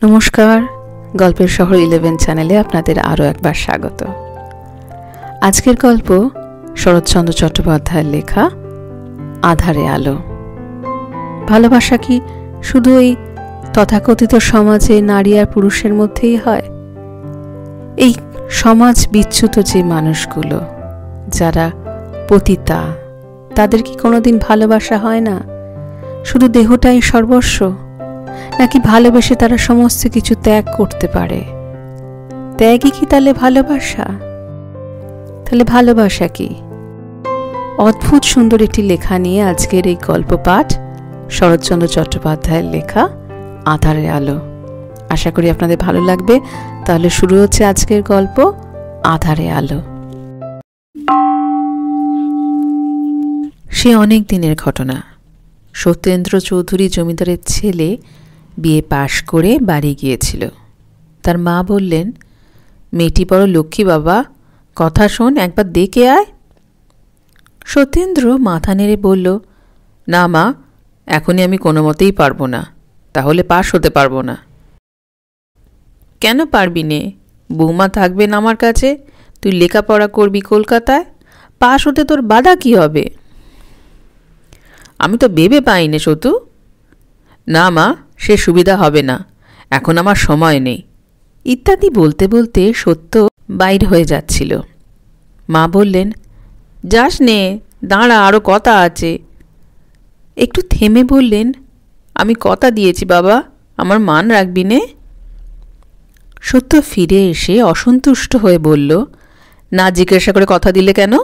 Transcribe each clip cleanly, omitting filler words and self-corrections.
নমস্কার, গল্পের শহর 11 চ্যানেলে আপনাদের আরও একবার স্বাগত। আজকের গল্প শরৎচন্দ্র চট্টোপাধ্যায়ের লেখা আঁধারে আলো। ভালোবাসা কি শুধু এই তথাকথিত সমাজে নারী আর পুরুষের মধ্যেই হয়? এই সমাজ বিচ্যুত যে মানুষগুলো যারা পতিতা, তাদের কি কোনোদিন ভালোবাসা হয় না? শুধু দেহটাই সর্বস্ব, নাকি ভালোবেসে তারা সমস্ত কিছু ত্যাগ করতে পারে? ত্যাগই কি তাহলে ভালোবাসা? তাহলে ভালোবাসা কি? অদ্ভুত সুন্দর একটি লেখা নিয়ে আজকের এই গল্প পাঠ, শরৎচন্দ্র চট্টোপাধ্যায়ের লেখা আঁধারে আলো। আশা করি আপনাদের ভালো লাগবে। তাহলে শুরু হচ্ছে আজকের গল্প আঁধারে আলো। সে অনেক দিনের ঘটনা। সত্যেন্দ্র চৌধুরী জমিদারের ছেলে বিয়ে পাশ করে বাড়ি গিয়েছিল। তার মা বললেন, মেয়েটি বড় লক্ষ্মী বাবা, কথা শোন, একবার দেখে আয়। সত্যেন্দ্র মাথা নেড়ে বলল, না মা, এখনই আমি কোনো মতেই পারবো না, তাহলে পাশ হতে পারবো না। কেন পারবি নে? বৌমা থাকবেন আমার কাছে, তুই লেখাপড়া করবি কলকাতায়, পাশ হতে তোর বাধা কি হবে? আমি তো ভেবে পাইনি সতু। না মা, সে সুবিধা হবে না, এখন আমার সময় নেই, ইত্যাদি বলতে বলতে সত্য বাইর হয়ে যাচ্ছিল। মা বললেন, যাস নে, দাঁড়া, আরও কথা আছে। একটু থেমে বললেন, আমি কথা দিয়েছি বাবা, আমার মান রাখবি নে? সত্য ফিরে এসে অসন্তুষ্ট হয়ে বলল, না জিজ্ঞাসা করে কথা দিলে কেন?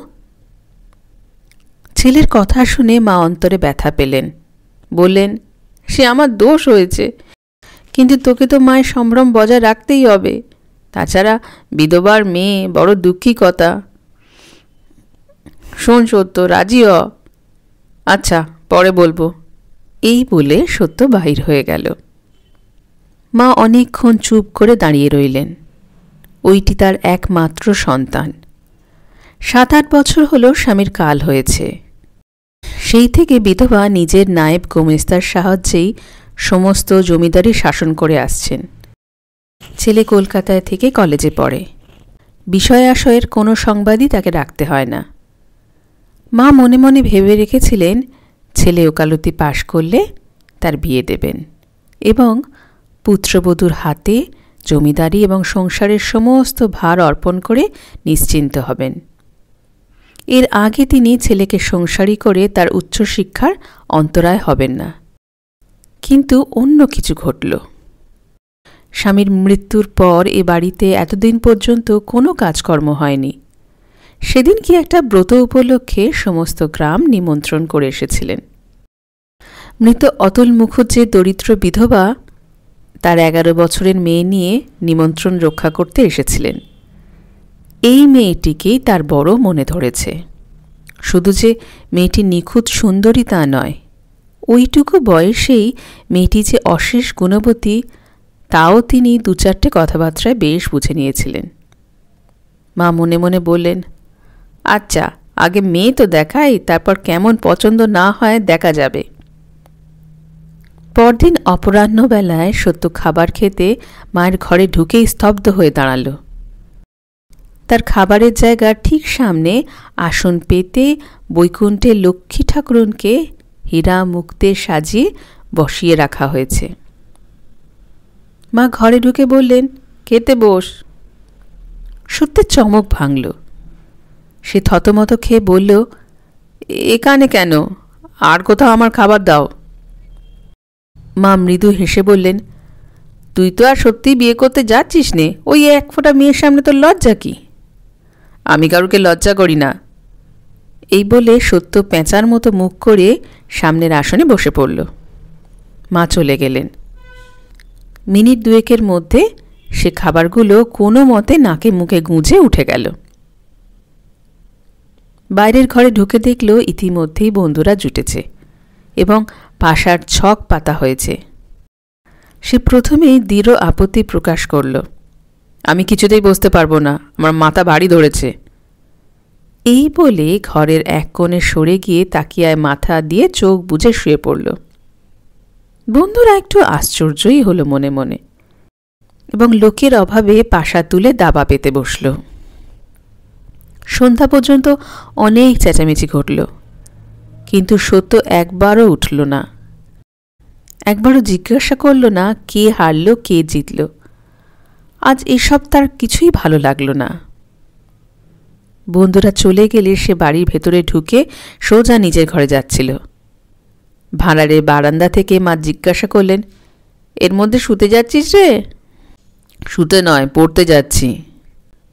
ছেলের কথা শুনে মা অন্তরে ব্যথা পেলেন। বললেন, সে আমার দোষ হয়েছে, কিন্তু তোকে তো মায়ের সম্ভ্রম বজায় রাখতেই হবে। তাছাড়া বিধবার মেয়ে, বড় দুঃখী কথা। শোন সত্য, রাজি হ। আচ্ছা, পরে বলবো। এই বলে সত্য বাহির হয়ে গেল। মা অনেকক্ষণ চুপ করে দাঁড়িয়ে রইলেন। ওইটি তার একমাত্র সন্তান। 7-8 বছর হলো স্বামীর কাল হয়েছে। সেই থেকে বিধবা নিজের নায়েব গোমেস্তার সাহায্যেই সমস্ত জমিদারি শাসন করে আসছেন। ছেলে কলকাতায় থেকে কলেজে পড়ে। বিষয় আশয়ের কোনো সংবাদই তাকে রাখতে হয় না। মা মনে মনে ভেবে রেখেছিলেন, ছেলে ওকালতি পাশ করলে তার বিয়ে দেবেন এবং পুত্রবধূর হাতে জমিদারি এবং সংসারের সমস্ত ভার অর্পণ করে নিশ্চিন্ত হবেন। এর আগে তিনি ছেলেকে সংসারী করে তার উচ্চশিক্ষার অন্তরায় হবেন না। কিন্তু অন্য কিছু ঘটল। স্বামীর মৃত্যুর পর এ বাড়িতে এতদিন পর্যন্ত কোনো কাজকর্ম হয়নি। সেদিন কি একটা ব্রত উপলক্ষে সমস্ত গ্রাম নিমন্ত্রণ করে এসেছিলেন। মৃত অতুল মুখুজ্জের দরিদ্র বিধবা তার 11 বছরের মেয়ে নিয়ে নিমন্ত্রণ রক্ষা করতে এসেছিলেন। এই মেয়েটিকেই তার বড় মনে ধরেছে। শুধু যে মেয়েটি নিখুঁত সুন্দরী তা নয়, ওইটুকু বয়সেই মেয়েটি যে অশেষ গুণবতী তাও তিনি 2-4টে কথাবার্তায় বেশ বুঝে নিয়েছিলেন। মা মনে মনে বললেন, আচ্ছা, আগে মেয়ে তো দেখাই, তারপর কেমন পছন্দ না হয় দেখা যাবে। পরদিন অপরাহ্নবেলায় সত্য খাবার খেতে মায়ের ঘরে ঢুকেই স্তব্ধ হয়ে দাঁড়াল। তার খাবারের জায়গার ঠিক সামনে আসন পেতে বৈকুণ্ঠে লক্ষ্মী ঠাকুরনকে হীরা মুক্তে সাজিয়ে বসিয়ে রাখা হয়েছে। মা ঘরে ঢুকে বললেন, খেতে বস। সত্যি চমক ভাঙল। সে থতমত খেয়ে বলল, এখানে কেন? আর কোথাও আমার খাবার দাও। মা মৃদু হেসে বললেন, তুই তো আর সত্যিই বিয়ে করতে যাচ্ছিস নে, ওই এক ফোঁটা মেয়ের সামনে তোর লজ্জা কি? আমি কারুকে লজ্জা করি না। এই বলে সত্য পেঁচার মতো মুখ করে সামনের আসনে বসে পড়ল। মা চলে গেলেন। মিনিট 2-এর মধ্যে সে খাবারগুলো কোনো মতে নাকে মুখে গুঁজে উঠে গেল। বাইরের ঘরে ঢুকে দেখল ইতিমধ্যেই বন্ধুরা জুটেছে এবং পাশার ছক পাতা হয়েছে। সে প্রথমেই দৃঢ় আপত্তি প্রকাশ করল, আমি কিছুতেই বসতে পারবো না, আমার মাথা ভারী ধরেছে। এই বলে ঘরের এক কোণে সরে গিয়ে তাকিয়ায় মাথা দিয়ে চোখ বুজে শুয়ে পড়ল। বন্ধুরা একটু আশ্চর্যই হলো মনে মনে। এবং লোকের অভাবে পাশা তুলে দাবা পেতে বসল। সন্ধ্যা পর্যন্ত অনেক চেঁচামেচি ঘটল, কিন্তু সত্য একবারও উঠল না, একবারও জিজ্ঞাসা করল না কে হারল কে জিতল। আজ এসব তার কিছুই ভালো লাগল না। বন্ধুরা চলে গেলে সে বাড়ির ভেতরে ঢুকে সোজা নিজের ঘরে যাচ্ছিল। ভাঁড়ারের বারান্দা থেকে মা জিজ্ঞাসা করলেন, এর মধ্যে শুতে যাচ্ছিস রে? শুতে নয়, পড়তে যাচ্ছি।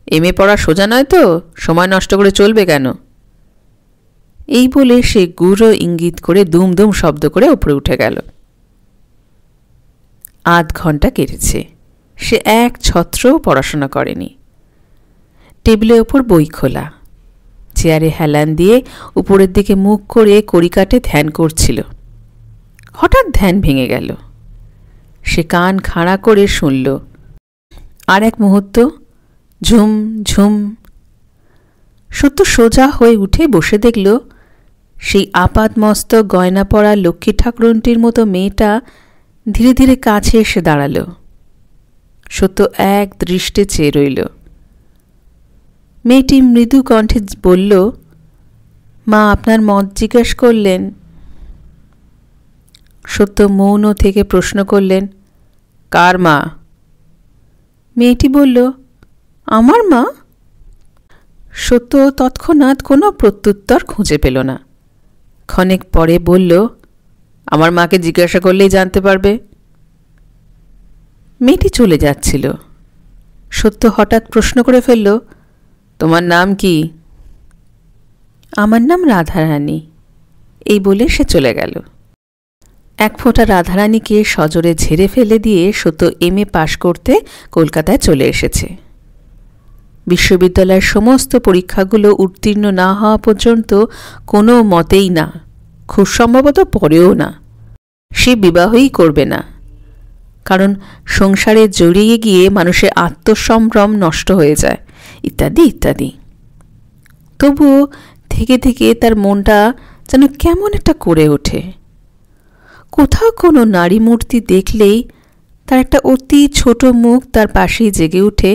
এমএ পড়া সোজা নয় তো, সময় নষ্ট করে চলবে কেন? এই বলে সে গুঁড়ো ইঙ্গিত করে দুম দুম শব্দ করে উপরে উঠে গেল। আধ ঘন্টা কেটেছে, সে এক ছত্রও পড়াশোনা করেনি। টেবিলের ওপর বই খোলা, চেয়ারে হেলান দিয়ে উপরের দিকে মুখ করে কড়িকাঠে ধ্যান করছিল। হঠাৎ ধ্যান ভেঙে গেল। সে কান খাড়া করে শুনল। আর এক মুহূর্ত ঝুম ঝুম। সত্য সোজা হয়ে উঠে বসে দেখল সেই আপাতমস্তক গয়না পরা লক্ষ্মী ঠাকুরনটির মতো মেয়েটা ধীরে ধীরে কাছে এসে দাঁড়াল। সত্য এক দৃষ্টে চেয়ে রইল। মেয়েটি মৃদু কণ্ঠে বলল, মা আপনার মত জিজ্ঞেস করলেন। সত্য মৌন থেকে প্রশ্ন করলেন, কার মা? মেয়েটি বলল, আমার মা। সত্য তৎক্ষণাৎ কোনো প্রত্যুত্তর খুঁজে পেল না। ক্ষণেক পরে বলল, আমার মাকে জিজ্ঞাসা করলেই জানতে পারবে। মেয়েটি চলে যাচ্ছিল। সত্য হঠাৎ প্রশ্ন করে ফেলল, তোমার নাম কি? আমার নাম রাধারানী। এই বলে সে চলে গেল। এক ফোঁটা রাধারানীকে সজোরে ঝেড়ে ফেলে দিয়ে সত্য এমএ পাশ করতে কলকাতায় চলে এসেছে। বিশ্ববিদ্যালয়ের সমস্ত পরীক্ষাগুলো উত্তীর্ণ না হওয়া পর্যন্ত কোনো মতেই না, খুব সম্ভবত পরেও না, সে বিবাহই করবে না। কারণ সংসারে জড়িয়ে গিয়ে মানুষের আত্মসম্ভ্রম নষ্ট হয়ে যায়, ইত্যাদি ইত্যাদি। তবুও থেকে থেকে তার মনটা যেন কেমন একটা করে ওঠে। কোথাও কোনো নারী মূর্তি দেখলেই তার একটা অতি ছোট মুখ তার পাশেই জেগে উঠে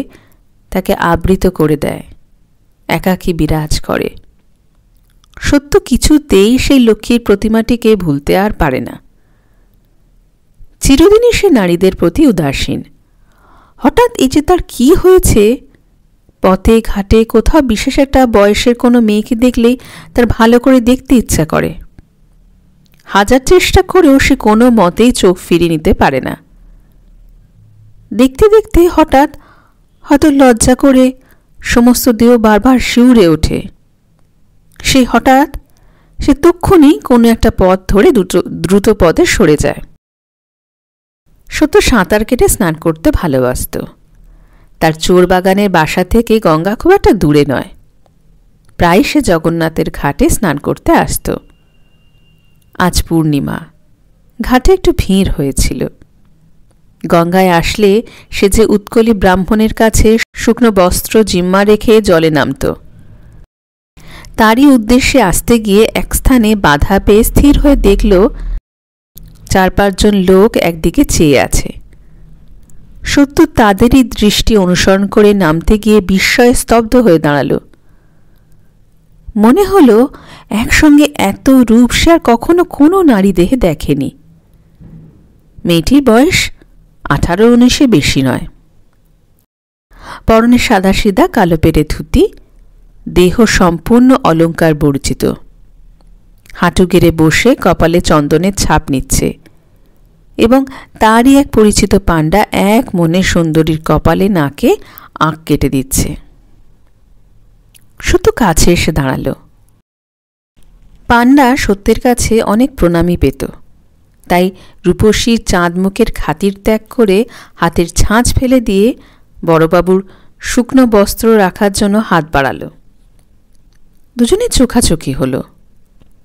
তাকে আবৃত করে দেয়, একাকী বিরাজ করে। সত্য কিছুতেই সেই লক্ষ্মীর প্রতিমাটিকে ভুলতে আর পারে না। চিরদিনই সে নারীদের প্রতি উদাসীন। হঠাৎ এই যে তার কি হয়েছে, পথে ঘাটে কোথাও বিশেষ একটা বয়সের কোনো মেয়েকে দেখলেই তার ভালো করে দেখতে ইচ্ছা করে। হাজার চেষ্টা করেও সে কোনো মতেই চোখ ফিরিয়ে নিতে পারে না। দেখতে দেখতে হঠাৎ হয়তো লজ্জা করে সমস্ত দেহ বারবার শিউরে ওঠে। সে তক্ষুনি কোনো একটা পথ ধরে দ্রুত পথে সরে যায়। সত্য সাঁতার কেটে স্নান করতে ভালোবাসত। তার চোর বাগানের বাসা থেকে গঙ্গা খুব একটা দূরে নয়। প্রায় সে জগন্নাথের ঘাটে স্নান করতে আসত। আজ পূর্ণিমা, ঘাটে একটু ভিড় হয়েছিল। গঙ্গায় আসলে সে যে উৎকলী ব্রাহ্মণের কাছে শুকনো বস্ত্র জিম্মা রেখে জলে নামত। তারই উদ্দেশ্যে আসতে গিয়ে এক স্থানে বাধা পেয়ে স্থির হয়ে দেখল 4-5 লোক একদিকে চেয়ে আছে। সত্য তাদেরই দৃষ্টি অনুসরণ করে নামতে গিয়ে বিস্ময়ে স্তব্ধ হয়ে দাঁড়াল। মনে হল একসঙ্গে এত রূপ সে আর কখনো কোনো নারী দেহে দেখেনি। মেয়েটির বয়স 18-19 বেশি নয়। পরনে সাদাসিধা কালো পেরে ধুতি, দেহ সম্পূর্ণ অলঙ্কার বর্জিত। হাঁটু গেড়ে বসে কপালে চন্দনের ছাপ নিচ্ছে এবং তারই এক পরিচিত পাণ্ডা এক মনে সুন্দরীর কপালে নাকে আঁক কেটে দিচ্ছে। সত্য কাছে এসে দাঁড়াল। পাণ্ডা সত্যের কাছে অনেক প্রণামী পেত, তাই রূপসীর চাঁদমুখের খাতির ত্যাগ করে হাতের ছাঁচ ফেলে দিয়ে বড়বাবুর শুকনো বস্ত্র রাখার জন্য হাত বাড়াল। দুজনে চোখাচোখি হল।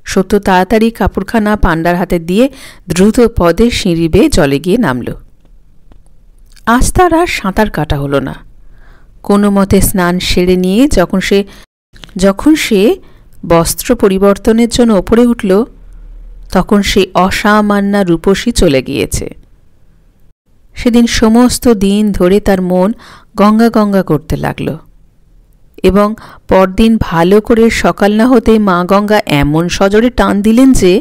সত্য তাড়াতাড়ি কাপড়খানা পাণ্ডার হাতে দিয়ে দ্রুত পদে সিঁড়ি বেয়ে জলে গিয়ে নামল। আজ তার আর সাঁতার কাটা হল না। কোনো মতে স্নান সেরে নিয়ে যখন সে বস্ত্র পরিবর্তনের জন্য ওপরে উঠল, তখন সেই অসামান্যা রূপসী চলে গিয়েছে। সেদিন সমস্ত দিন ধরে তার মন গঙ্গা গঙ্গা করতে লাগল, এবং পরদিন ভালো করে সকাল না হতেই মা গঙ্গা এমন সজোরে টান দিলেন যে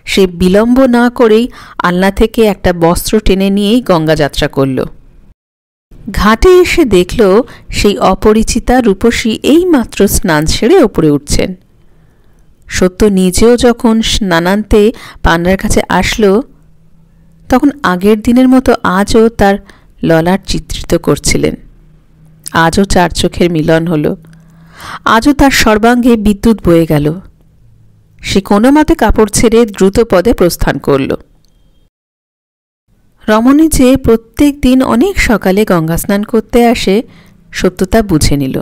সে বিলম্ব না করেই আলনা থেকে একটা বস্ত্র টেনে নিয়েই গঙ্গা যাত্রা করল। ঘাটে এসে দেখল সেই অপরিচিতা রূপসী এইমাত্র স্নান সেরে ওপরে উঠছেন। সত্য নিজেও যখন স্নানান্তে পান্ডার কাছে আসলো, তখন আগের দিনের মতো আজও তার ললাট চিত্রিত করছিলেন। আজও চার চোখের মিলন হল, আজও তার সর্বাঙ্গে বিদ্যুৎ বয়ে গেল। সে কোনো মতে কাপড় ছেড়ে দ্রুত পদে প্রস্থান করল। রমণী যে প্রত্যেক দিন অনেক সকালে গঙ্গা স্নান করতে আসে, সত্যতা বুঝে নিল।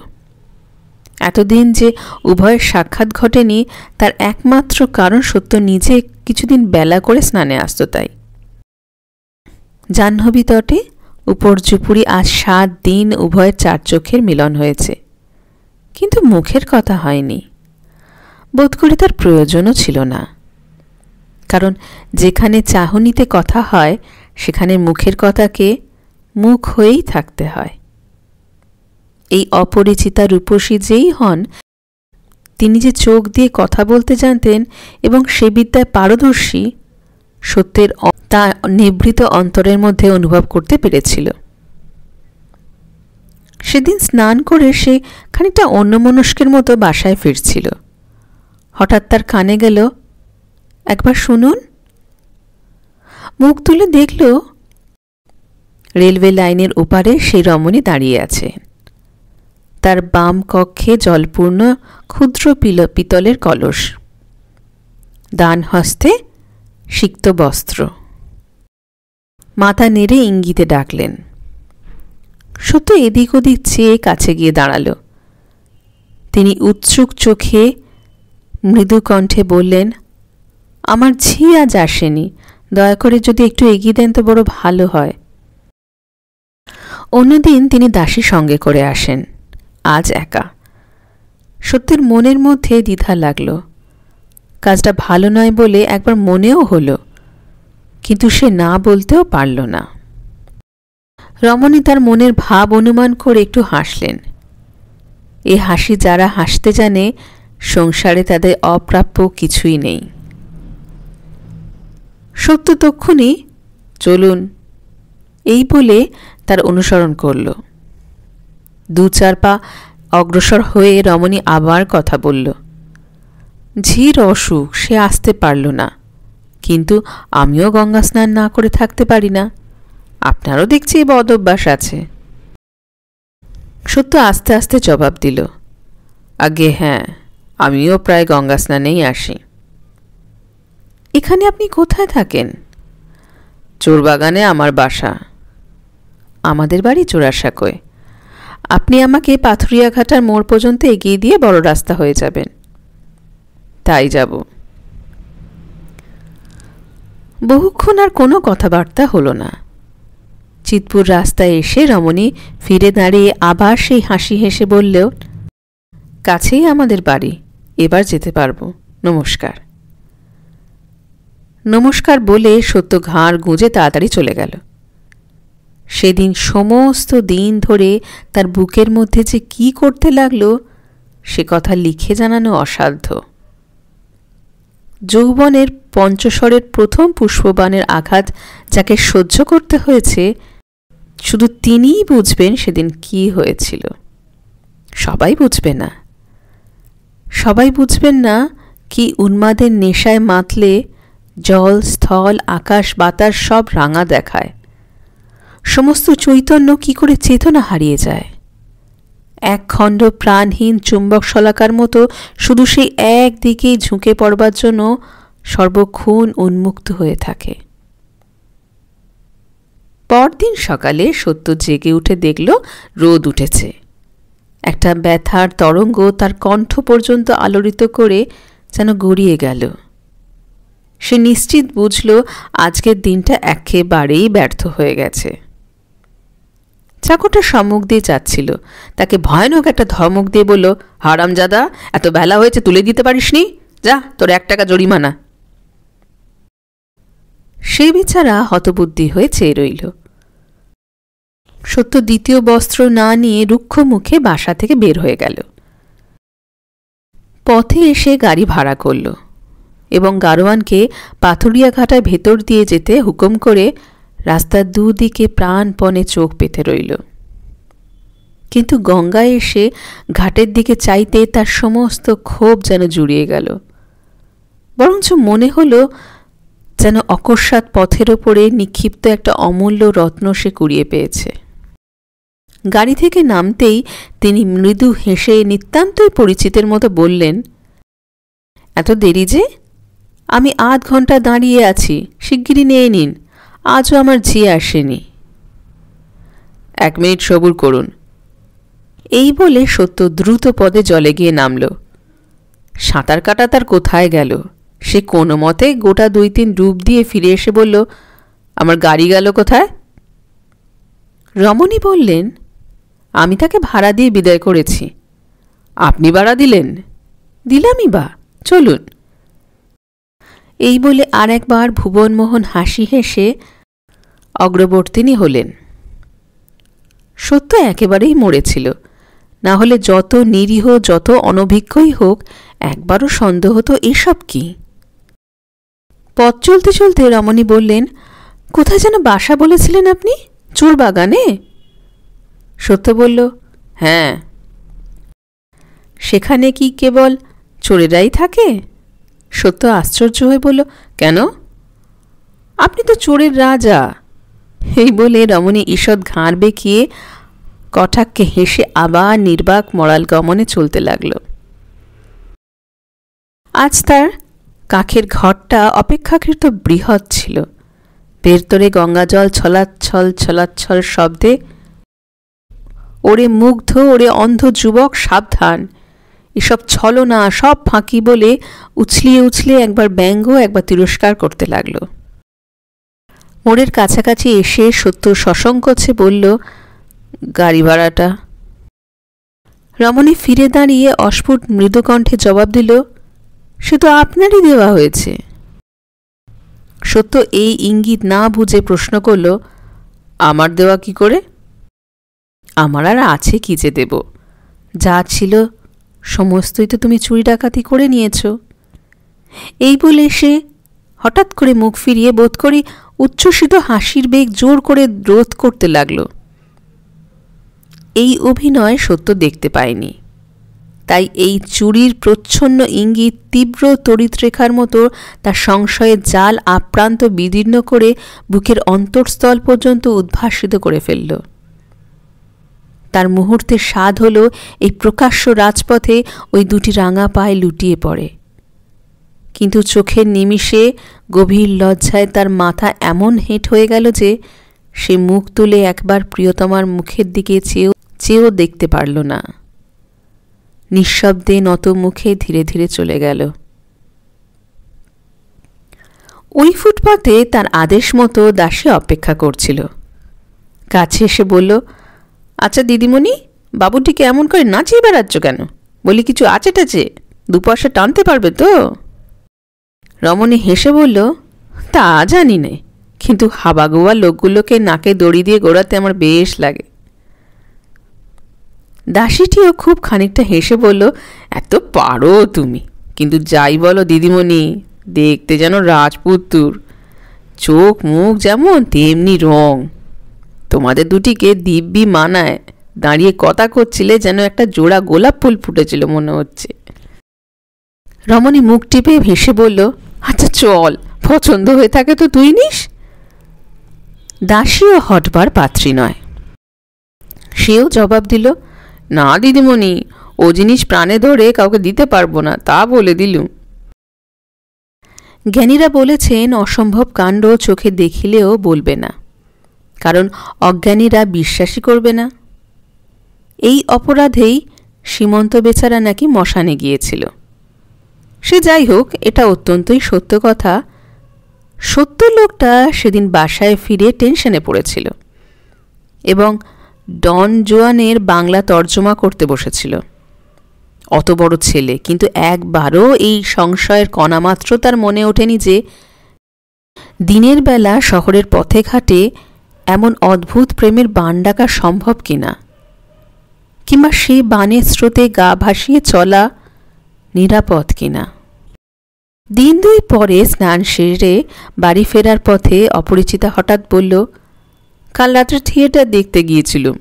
এতদিন যে উভয়ের সাক্ষাৎ ঘটেনি তার একমাত্র কারণ সত্য নিজে কিছুদিন বেলা করে স্নানে আসত তাই। জাহ্নবী তটে উপর্যুপুরি আজ 7 দিন উভয়ের চার চোখের মিলন হয়েছে, কিন্তু মুখের কথা হয়নি। বোধ করি তার প্রয়োজনও ছিল না, কারণ যেখানে চাহনিতে কথা হয় সেখানে মুখের কথাকে মুখ হয়েই থাকতে হয়। এই অপরিচিতা রূপসী যেই হন, তিনি যে চোখ দিয়ে কথা বলতে জানতেন এবং সে বিদ্যায় পারদর্শী, সত্যের তা নিভৃত অন্তরের মধ্যে অনুভব করতে পেরেছিল। সেদিন স্নান করে সে খানিকটা অন্যমনস্কের মতো বাসায় ফিরছিল। হঠাৎ তার কানে গেল, একবার শুনুন। মুখ তুলে দেখল রেলওয়ে লাইনের ওপারে সেই রমণী দাঁড়িয়ে আছে। তার বাম কক্ষে জলপূর্ণ ক্ষুদ্র পিতলের কলস, ডান হস্তে সিক্ত বস্ত্র। মাথা নেড়ে ইঙ্গিতে ডাকলেন। সত্য এদিক ওদিক চেয়ে কাছে গিয়ে দাঁড়াল। তিনি উৎসুক চোখে মৃদু কণ্ঠে বললেন, আমার ঝি আজ আসেনি, দয়া করে যদি একটু এগিয়ে দেন তো বড় ভালো হয়। অন্যদিন তিনি দাসী সঙ্গে করে আসেন, আজ একা। সত্যের মনের মধ্যে দ্বিধা লাগল। কাজটা ভালো নয় বলে একবার মনেও হল, কিন্তু সে না বলতেও পারল না। রমণী তার মনের ভাব অনুমান করে একটু হাসলেন। এ হাসি যারা হাসতে জানে, সংসারে তাদের অপ্রাপ্য কিছুই নেই। সত্য তক্ষুনি চলুন এই বলে তার অনুসরণ করল। 2-4 পা অগ্রসর হয়ে রমণী আবার কথা বলল। ঝির অসুখ, সে আসতে পারল না, কিন্তু আমিও গঙ্গা স্নান না করে থাকতে পারি না। আপনারও দেখছি এই বদ অভ্যাস আছে। সত্য আস্তে আস্তে জবাব দিল, আগে হ্যাঁ, আমিও প্রায় গঙ্গা স্নানেই আসি। এখানে আপনি কোথায় থাকেন? চোরবাগানে আমার বাসা। আমাদের বাড়ি জোড়াসাঁকোয়। আপনি আমাকে পাথুরিয়াঘাটার মোড় পর্যন্ত এগিয়ে দিয়ে বড় রাস্তা হয়ে যাবেন। তাই যাব। বহুক্ষণ আর কোনো কথাবার্তা হলো না। চিতপুর রাস্তায় এসে রমণী ফিরে দাঁড়িয়ে আবার সেই হাসি হেসে বললেও, কাছেই আমাদের বাড়ি, এবার যেতে পারবো, নমস্কার। নমস্কার বলে সত্য ঘাড় গুঁজে তাড়াতাড়ি চলে গেল। সেদিন সমস্ত দিন ধরে তার বুকের মধ্যে যে কি করতে লাগলো সে কথা লিখে জানানো অসাধ্য। যৌবনের পঞ্চস্বরের প্রথম পুষ্পবাণের আঘাত যাকে সহ্য করতে হয়েছে, শুধু তিনিই বুঝবেন সেদিন কি হয়েছিল। সবাই বুঝবে না। সবাই বুঝবেন না কি উন্মাদের নেশায় মাতলে জল, স্থল, আকাশ, বাতাস সব রাঙা দেখায়। সমস্ত চৈতন্য কি করে চেতনা হারিয়ে যায়। একখণ্ড প্রাণহীন চুম্বক শলাকার মতো শুধু সেই একদিকেই ঝুঁকে পড়বার জন্য সর্বক্ষণ উন্মুক্ত হয়ে থাকে। পরদিন সকালে সত্য জেগে উঠে দেখল রোদ উঠেছে। একটা ব্যথার তরঙ্গ তার কণ্ঠ পর্যন্ত আলোড়িত করে যেন গড়িয়ে গেল। সে নিশ্চিত বুঝল আজকের দিনটা একেবারেই ব্যর্থ হয়ে গেছে। চাকরটা সম্মুখ দিয়ে যাচ্ছিল, তাকে ভয়ানক একটা ধমক দিয়ে বলল, হারামজাদা, এত বেলা হয়েছে, তুলে দিতে পারিসনি? যা, তোর 1 টাকা জরিমানা। সে বেচারা হতবুদ্ধি হয়ে চেয়ে রইল। সত্য দ্বিতীয় বস্ত্র না নিয়ে রুক্ষ মুখে বাসা থেকে বের হয়ে গেল। পথে এসে গাড়ি ভাড়া করল এবং গাড়োয়ানকে পাথুরিয়া ঘাটায় ভেতর দিয়ে যেতে হুকুম করে রাস্তার দুদিকে প্রাণপণে চোখ পেতে রইল। কিন্তু গঙ্গায় এসে ঘাটের দিকে চাইতে তার সমস্ত ক্ষোভ যেন জুড়িয়ে গেল। বরঞ্চ মনে হল যেন অকস্মাৎ পথের ওপরে নিক্ষিপ্ত একটা অমূল্য রত্ন সে কুড়িয়ে পেয়েছে। গাড়ি থেকে নামতেই তিনি মৃদু হেসে নিতান্তই পরিচিতের মতো বললেন, এত দেরি যে? আমি আধ ঘন্টা দাঁড়িয়ে আছি, শিগগিরই নিয়ে নিন, আজও আমার ঝিয়ে আসেনি। 1 মিনিট সবুর করুন। এই বলে সত্য দ্রুত পদে জলে গিয়ে নামল। সাঁতার কাটা তার কোথায় গেল? সে কোনো মতে গোটা 2-3 ডুব দিয়ে ফিরে এসে বলল, আমার গাড়ি গেল কোথায়? রমণী বললেন, আমি তাকে ভাড়া দিয়ে বিদায় করেছি। আপনি ভাড়া দিলেন? দিলামই বা, চলুন। এই বলে আর একবার ভুবনমোহন হাসি হেসে অগ্রবর্তিনী হলেন। সত্য একেবারেই মরেছিল, না হলে যত নিরীহ যত অনভিজ্ঞই হোক একবারও সন্দেহ হতো এসব কি। পথ চলতে চলতে রমণী বললেন, কোথায় যেন বাসা বলেছিলেন আপনি? চোর বাগানে? সত্য বলল, হ্যাঁ। সেখানে কি কেবল চোরেরাই থাকে? সত্য আশ্চর্য হয়ে বলল, কেন? আপনি তো চোরের রাজা। এই বলে রমণী ঈষৎ ঘাড় বেঁকিয়ে কটাক্ষে হেসে আবার নির্বাক মরাল গমনে চলতে লাগল। আজ তার কাঠের ঘরটা অপেক্ষাকৃত বৃহৎ ছিল। ভেতরে গঙ্গাজল ছলাচ্ছল ছলাচ্ছল শব্দে ওরে মুগ্ধ, ওরে অন্ধ যুবক সাবধান, এসব ছলনা, সব ফাঁকি বলে উছলিয়ে উছলিয়ে একবার ব্যঙ্গ একবার তিরস্কার করতে লাগল। মোড়ের কাছাকাছি এসে সত্য সসংকোচে বলল, গাড়ি ভাড়াটা? রমণী ফিরে দাঁড়িয়ে অস্ফুট মৃদুকণ্ঠে জবাব দিল, সে তো আপনারই দেওয়া হয়েছে। সত্য এই ইঙ্গিত না বুঝে প্রশ্ন করল, আমার দেওয়া কি করে? আমার আর আছে কি যে দেব? যা ছিল সমস্তই তো তুমি চুরি ডাকাতি করে নিয়েছ। এই বলে সে হঠাৎ করে মুখ ফিরিয়ে বোধ করি উচ্ছ্বসিত হাসির বেগ জোর করে রোধ করতে লাগল। এই অভিনয় সত্য দেখতে পায়নি, তাই এই চুরির প্রচ্ছন্ন ইঙ্গিত তীব্র তড়িৎরেখার মতো তার সংশয়ের জাল আপ্রান্ত বিদীর্ণ করে বুকের অন্তঃস্থল পর্যন্ত উদ্ভাসিত করে ফেলল। তার মুহূর্তের স্বাদ হল এই প্রকাশ্য রাজপথে ওই 2টি রাঙা পায়ে লুটিয়ে পড়ে। কিন্তু চোখের নিমিষে গভীর লজ্জায় তার মাথা এমন হেঁট হয়ে গেল যে সে মুখ তুলে একবার প্রিয়তমার মুখের দিকে চেয়েও দেখতে পারল না। নিঃশব্দে নত মুখে ধীরে ধীরে চলে গেল। ওই ফুটপাতে তার আদেশ মতো দাসী অপেক্ষা করছিল। কাছে এসে বলল, আচ্ছা দিদিমণি, বাবুটিকে এমন করে নাচিয়ে বেড়াচ্ছ কেন? বলি কিছু আছে টাছে, 2 পয়সা টানতে পারবে তো? রমণী হেসে বলল, তা জানি নে, কিন্তু হাবাগোয়া লোকগুলোকে নাকে দড়ি দিয়ে গোড়াতে আমার বেশ লাগে। দাসীটিও খুব খানিকটা হেসে বলল, এত পারো তুমি, কিন্তু যাই বলো দিদিমণি, দেখতে যেন রাজপুত্তুর, চোখ মুখ যেমন তেমনি রং। তোমাদের দুটিকে দিব্যি মানায়। দাঁড়িয়ে কথা করছিলে যেন একটা জোড়া গোলাপ ফুল ফুটেছিল মনে হচ্ছে। রমণী মুখ টিপে হেসে বলল, আচ্ছা চল, পছন্দ হয়ে থাকে তো তুই নিস। দাসীও হটবার পাত্রী নয়। সেও জবাব দিল, না দিদিমণি, ও জিনিস প্রাণে ধরে কাউকে দিতে পারবো না, তা বলে দিলুম। জ্ঞানীরা বলেছেন অসম্ভব কাণ্ড চোখে দেখিলেও বলবে না, কারণ অজ্ঞানীরা বিশ্বাসই করবে না। এই অপরাধেই সীমন্ত বেচারা নাকি মশানে গিয়েছিল। সে যাই হোক, এটা অত্যন্তই সত্য কথা। সত্য লোকটা সেদিন বাসায় ফিরে টেনশনে পড়েছিল এবং ডন জোয়ানের বাংলা তর্জমা করতে বসেছিল। অত বড় ছেলে, কিন্তু একবারও এই সংশয়ের কণামাত্র তার মনে ওঠেনি যে দিনের বেলা শহরের পথে ঘাটে এমন অদ্ভুত প্রেমের বান ডাকা সম্ভব কিনা, কিংবা সেই বানের স্রোতে গা ভাসিয়ে চলা নিরাপদ কিনা। দিন দুই পরে স্নান সেরে বাড়ি ফেরার পথে অপরিচিতা হঠাৎ বলল, কাল রাত্রে থিয়েটার দেখতে গিয়েছিলুম।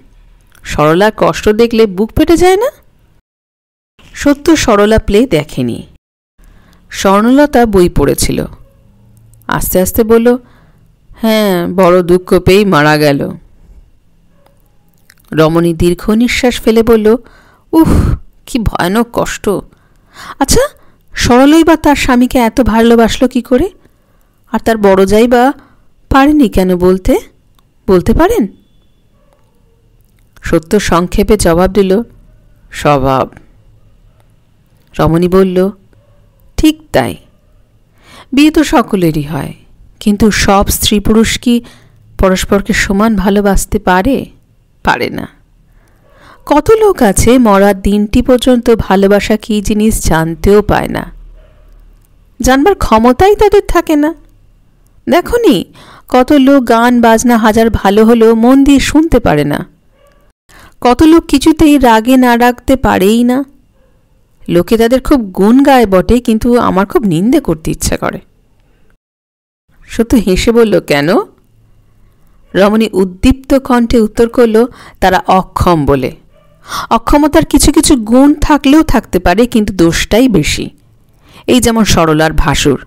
সরলার কষ্ট দেখলে বুক ফেটে যায় না? সত্য সরলা প্লে দেখেনি। স্বর্ণলতা বই পড়েছিল। আস্তে আস্তে বলল, হ্যাঁ, বড় দুঃখ পেয়েই মারা গেল। রমণী দীর্ঘ নিঃশ্বাস ফেলে বলল, উফ, কি ভয়ানক কষ্ট। আচ্ছা, সরলাই বা তার স্বামীকে এত ভালোবাসল কি করে? আর তার বড় যাই বা পারেনি কেন বলতে? বলতে পারেন? সত্য সংক্ষেপে জবাব দিল, স্বভাব। রমণী বলল, ঠিক তাই। বিয়ে তো সকলেরই হয়, কিন্তু সব স্ত্রী পুরুষ কি পরস্পরকে সমান ভালোবাসতে পারে? পারে না। কত লোক আছে মরার দিনটি পর্যন্ত ভালোবাসা কী জিনিস জানতেও পায় না, জানবার ক্ষমতাই তাদের থাকে না। দেখনি কত লোক গান বাজনা হাজার ভালো হলেও মন দিয়ে শুনতে পারে না। কত লোক কিছুতেই রাগে না রাখতে পারেই না। লোকে তাদের খুব গুণ গায় বটে, কিন্তু আমার খুব নিন্দে করতে ইচ্ছা করে। সত্য হেসে বলল, কেন? রমণী উদ্দীপ্ত কণ্ঠে উত্তর করল, তারা অক্ষম বলে। অক্ষমতার কিছু কিছু গুণ থাকলেও থাকতে পারে, কিন্তু দোষটাই বেশি। এই যেমন সরলার ভাসুর,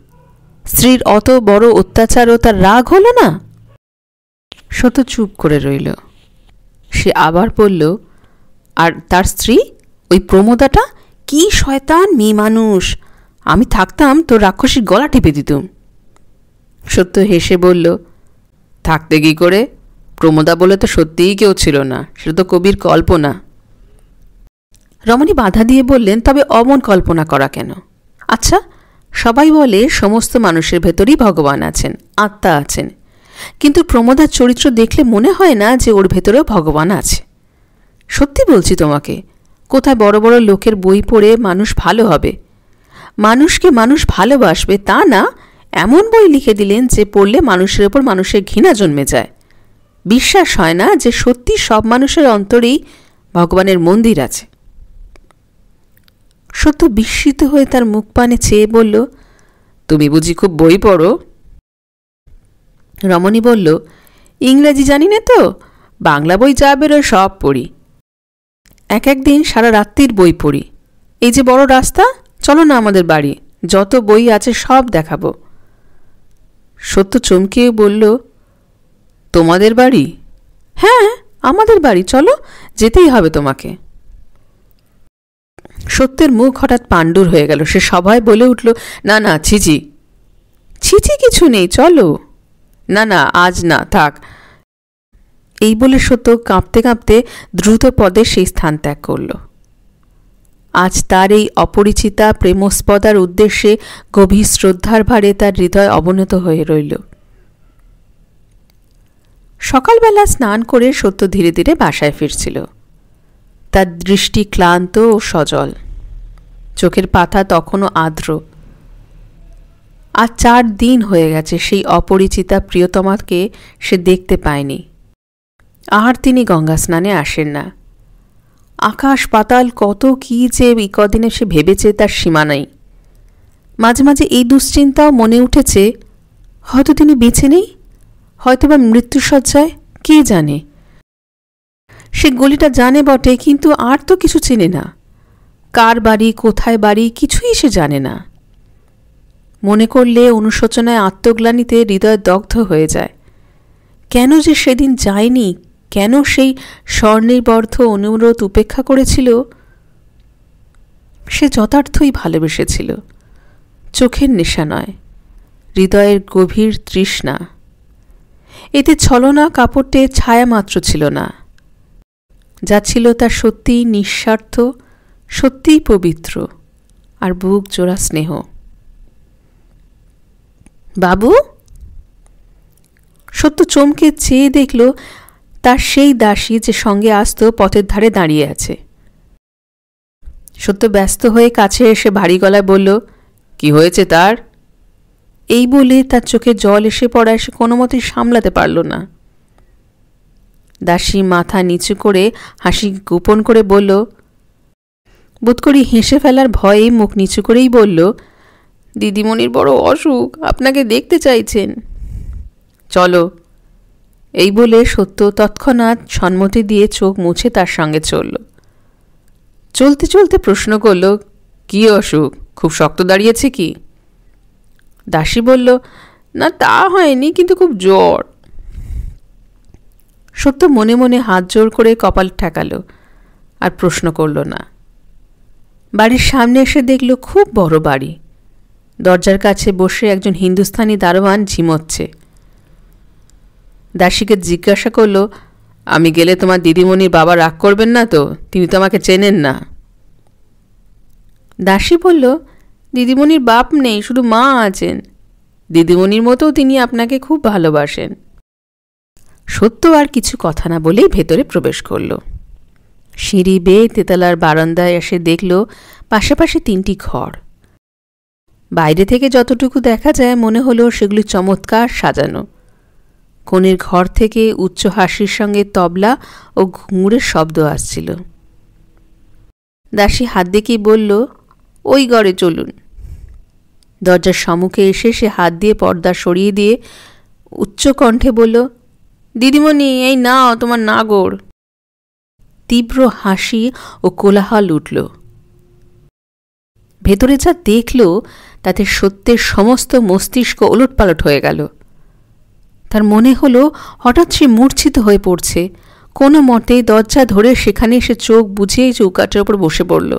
স্ত্রীর অত বড় অত্যাচারও তার রাগ হল না। সত্য চুপ করে রইল। সে আবার বলল, আর তার স্ত্রী ওই প্রমোদাটা কি শয়তান মেয়ে মানুষ! আমি থাকতাম তো রাক্ষসীর গলা টিপে দিতুম। সত্য হেসে বলল, থাকতে কি করে? প্রমোদা বলে তো সত্যিই কেউ ছিল না, সেটা তো কবির কল্পনা। রমণী বাধা দিয়ে বললেন, তবে অমন কল্পনা করা কেন? আচ্ছা, সবাই বলে সমস্ত মানুষের ভেতরই ভগবান আছেন, আত্মা আছেন, কিন্তু প্রমোদার চরিত্র দেখলে মনে হয় না যে ওর ভেতরেও ভগবান আছে। সত্যি বলছি তোমাকে, কোথায় বড় বড় লোকের বই পড়ে মানুষ ভালো হবে, মানুষকে মানুষ ভালোবাসবে তা না, এমন বই লিখে দিলেন যে পড়লে মানুষের ওপর মানুষের ঘৃণা জন্মে যায়। বিশ্বাস হয় না যে সত্যি সব মানুষের অন্তরেই ভগবানের মন্দির আছে। সত্য বিস্মিত হয়ে তার মুখ পানে চেয়ে বলল, তুমি বুঝি খুব বই পড়ো? রমণী বলল, ইংরাজি জানি না তো, বাংলা বই যা বেরোয় সব পড়ি। এক একদিন সারা রাত্রির বই পড়ি। এই যে বড় রাস্তা, চলো না আমাদের বাড়ি, যত বই আছে সব দেখাবো। সত্য চমকে বলল, তোমাদের বাড়ি? হ্যাঁ, আমাদের বাড়ি, চলো, যেতেই হবে তোমাকে। সত্যের মুখ হঠাৎ পাণ্ডুর হয়ে গেল। সে সভায় বলে উঠল, না না, ছিচি ছিচি কিছু নেই, চলো। না না, আজ না, থাক। এই বলে সত্য কাঁপতে কাঁপতে দ্রুত পদে সেই স্থান ত্যাগ করল। আজ তার এই অপরিচিতা প্রেমস্পদার উদ্দেশ্যে গভীর শ্রদ্ধার ভারে তার হৃদয় অবনত হয়ে রইল। সকালবেলা স্নান করে সত্য ধীরে ধীরে বাসায় ফিরছিল। তার দৃষ্টি ক্লান্ত ও সজল, চোখের পাতা তখনও আর্দ্র। আজ 4 দিন হয়ে গেছে সেই অপরিচিতা প্রিয়তমাকে সে দেখতে পায়নি। আর তিনি গঙ্গা স্নানে আসেন না। আকাশ পাতাল কত কি যে এই কদিনে সে ভেবেছে তার সীমা নেই। মাঝে মাঝে এই দুশ্চিন্তাও মনে উঠেছে, হয়তো তিনি বেঁচে নেই, হয়তো বা মৃত্যুশয্যায়, কে জানে। সে গলিটা জানে বটে, কিন্তু আর তো কিছু চেনে না। কার বাড়ি, কোথায় বাড়ি, কিছুই সে জানে না। মনে করলে অনুশোচনায় আত্মগ্লানিতে হৃদয় দগ্ধ হয়ে যায়। কেন যে সেদিন যায়নি, কেন সেই স্বর্ণিবর্ধ অনুরোধ উপেক্ষা করেছিল? সে যথার্থই ভালোবেসেছিল, চোখের নেশা নয়, হৃদয়ের গভীর তৃষ্ণা। এতে ছলনা কাপড়ে ছায়া মাত্র ছিল না, যা ছিল তা সত্যিই নিঃস্বার্থ, সত্যিই পবিত্র, আর বুক জোড়া স্নেহ। বাবু! সত্য চমকে চেয়ে দেখল তার সেই দাসী যে সঙ্গে আসত পথের ধারে দাঁড়িয়ে আছে। সত্য ব্যস্ত হয়ে কাছে এসে ভারী গলায় বলল, কি হয়েছে তার? এই বলে তার চোখে জল এসে পড়ায় সে কোনো মতেই সামলাতে পারল না। দাসী মাথা নিচু করে হাসি গোপন করে বলল, বোধ করি হেসে ফেলার ভয়ে মুখ নিচু করেই বলল, দিদিমণির বড় অসুখ, আপনাকে দেখতে চাইছেন। চলো। এই বলে সত্য তৎক্ষণাৎ সম্মতি দিয়ে চোখ মুছে তার সঙ্গে চলল। চলতে চলতে প্রশ্ন করল, কি অসুখ? খুব শক্ত দাঁড়িয়েছে কি? দাসী বলল, না তা হয়নি, কিন্তু খুব জ্বর। সত্য মনে মনে হাত জোর করে কপাল ঠেকালো, আর প্রশ্ন করল না। বাড়ির সামনে এসে দেখল খুব বড় বাড়ি। দরজার কাছে বসে একজন হিন্দুস্তানি দারোয়ান ঝিমোচ্ছে। দাসীকে জিজ্ঞাসা করল, আমি গেলে তোমার দিদিমণির বাবা রাগ করবেন না তো? তিনি তো আমাকে চেনেন না। দাসী বলল, দিদিমণির বাপ নেই, শুধু মা আছেন। দিদিমণির মতো তিনি আপনাকে খুব ভালোবাসেন। সত্য আর কিছু কথা না বলেই ভেতরে প্রবেশ করল। সিঁড়ি বেয়ে তেতলার বারান্দায় এসে দেখল পাশাপাশি 3টি ঘর। বাইরে থেকে যতটুকু দেখা যায় মনে হলো সেগুলি চমৎকার সাজানো। কোণের ঘর থেকে উচ্চ হাসির সঙ্গে তবলা ও ঘুঙুরের শব্দ আসছিল। দাসী হাত দেখেই বলল, ওই ঘরে চলুন। দরজার সম্মুখে এসে সে হাত দিয়ে পর্দা সরিয়ে দিয়ে উচ্চ কণ্ঠে বলল, দিদিমণি, এই নাও তোমার নাগর। তীব্র হাসি ও কোলাহল উঠল। ভেতরে যা দেখল তাতে সত্যের সমস্ত মস্তিষ্ক ওলটপালট হয়ে গেল। তার মনে হলো হঠাৎ সে মূর্ছিত হয়ে পড়ছে। কোনো মতে দরজা ধরে সেখানে সে চোখ বুঝে চৌকাঠের ওপর বসে পড়ল।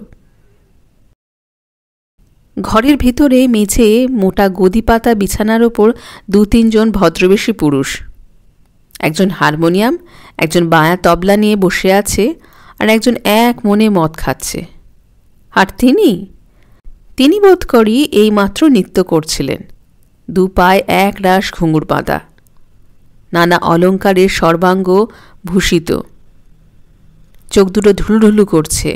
ঘরের ভিতরে মেঝে মোটা গদি পাতা বিছানার ওপর 2-3 জন ভদ্রবেশী পুরুষ। একজন হারমোনিয়াম, একজন বায়া তবলা নিয়ে বসে আছে, আর একজন এক মনে মদ খাচ্ছে। আর তিনি বোধ করি এইমাত্র নৃত্য করছিলেন। 2 পায়ে এক রাশ ঘুঙুর বাঁধা, নানা অলঙ্কারের সর্বাঙ্গ ভূষিত, চোখ দুটো ঢুলঢুলু করছে।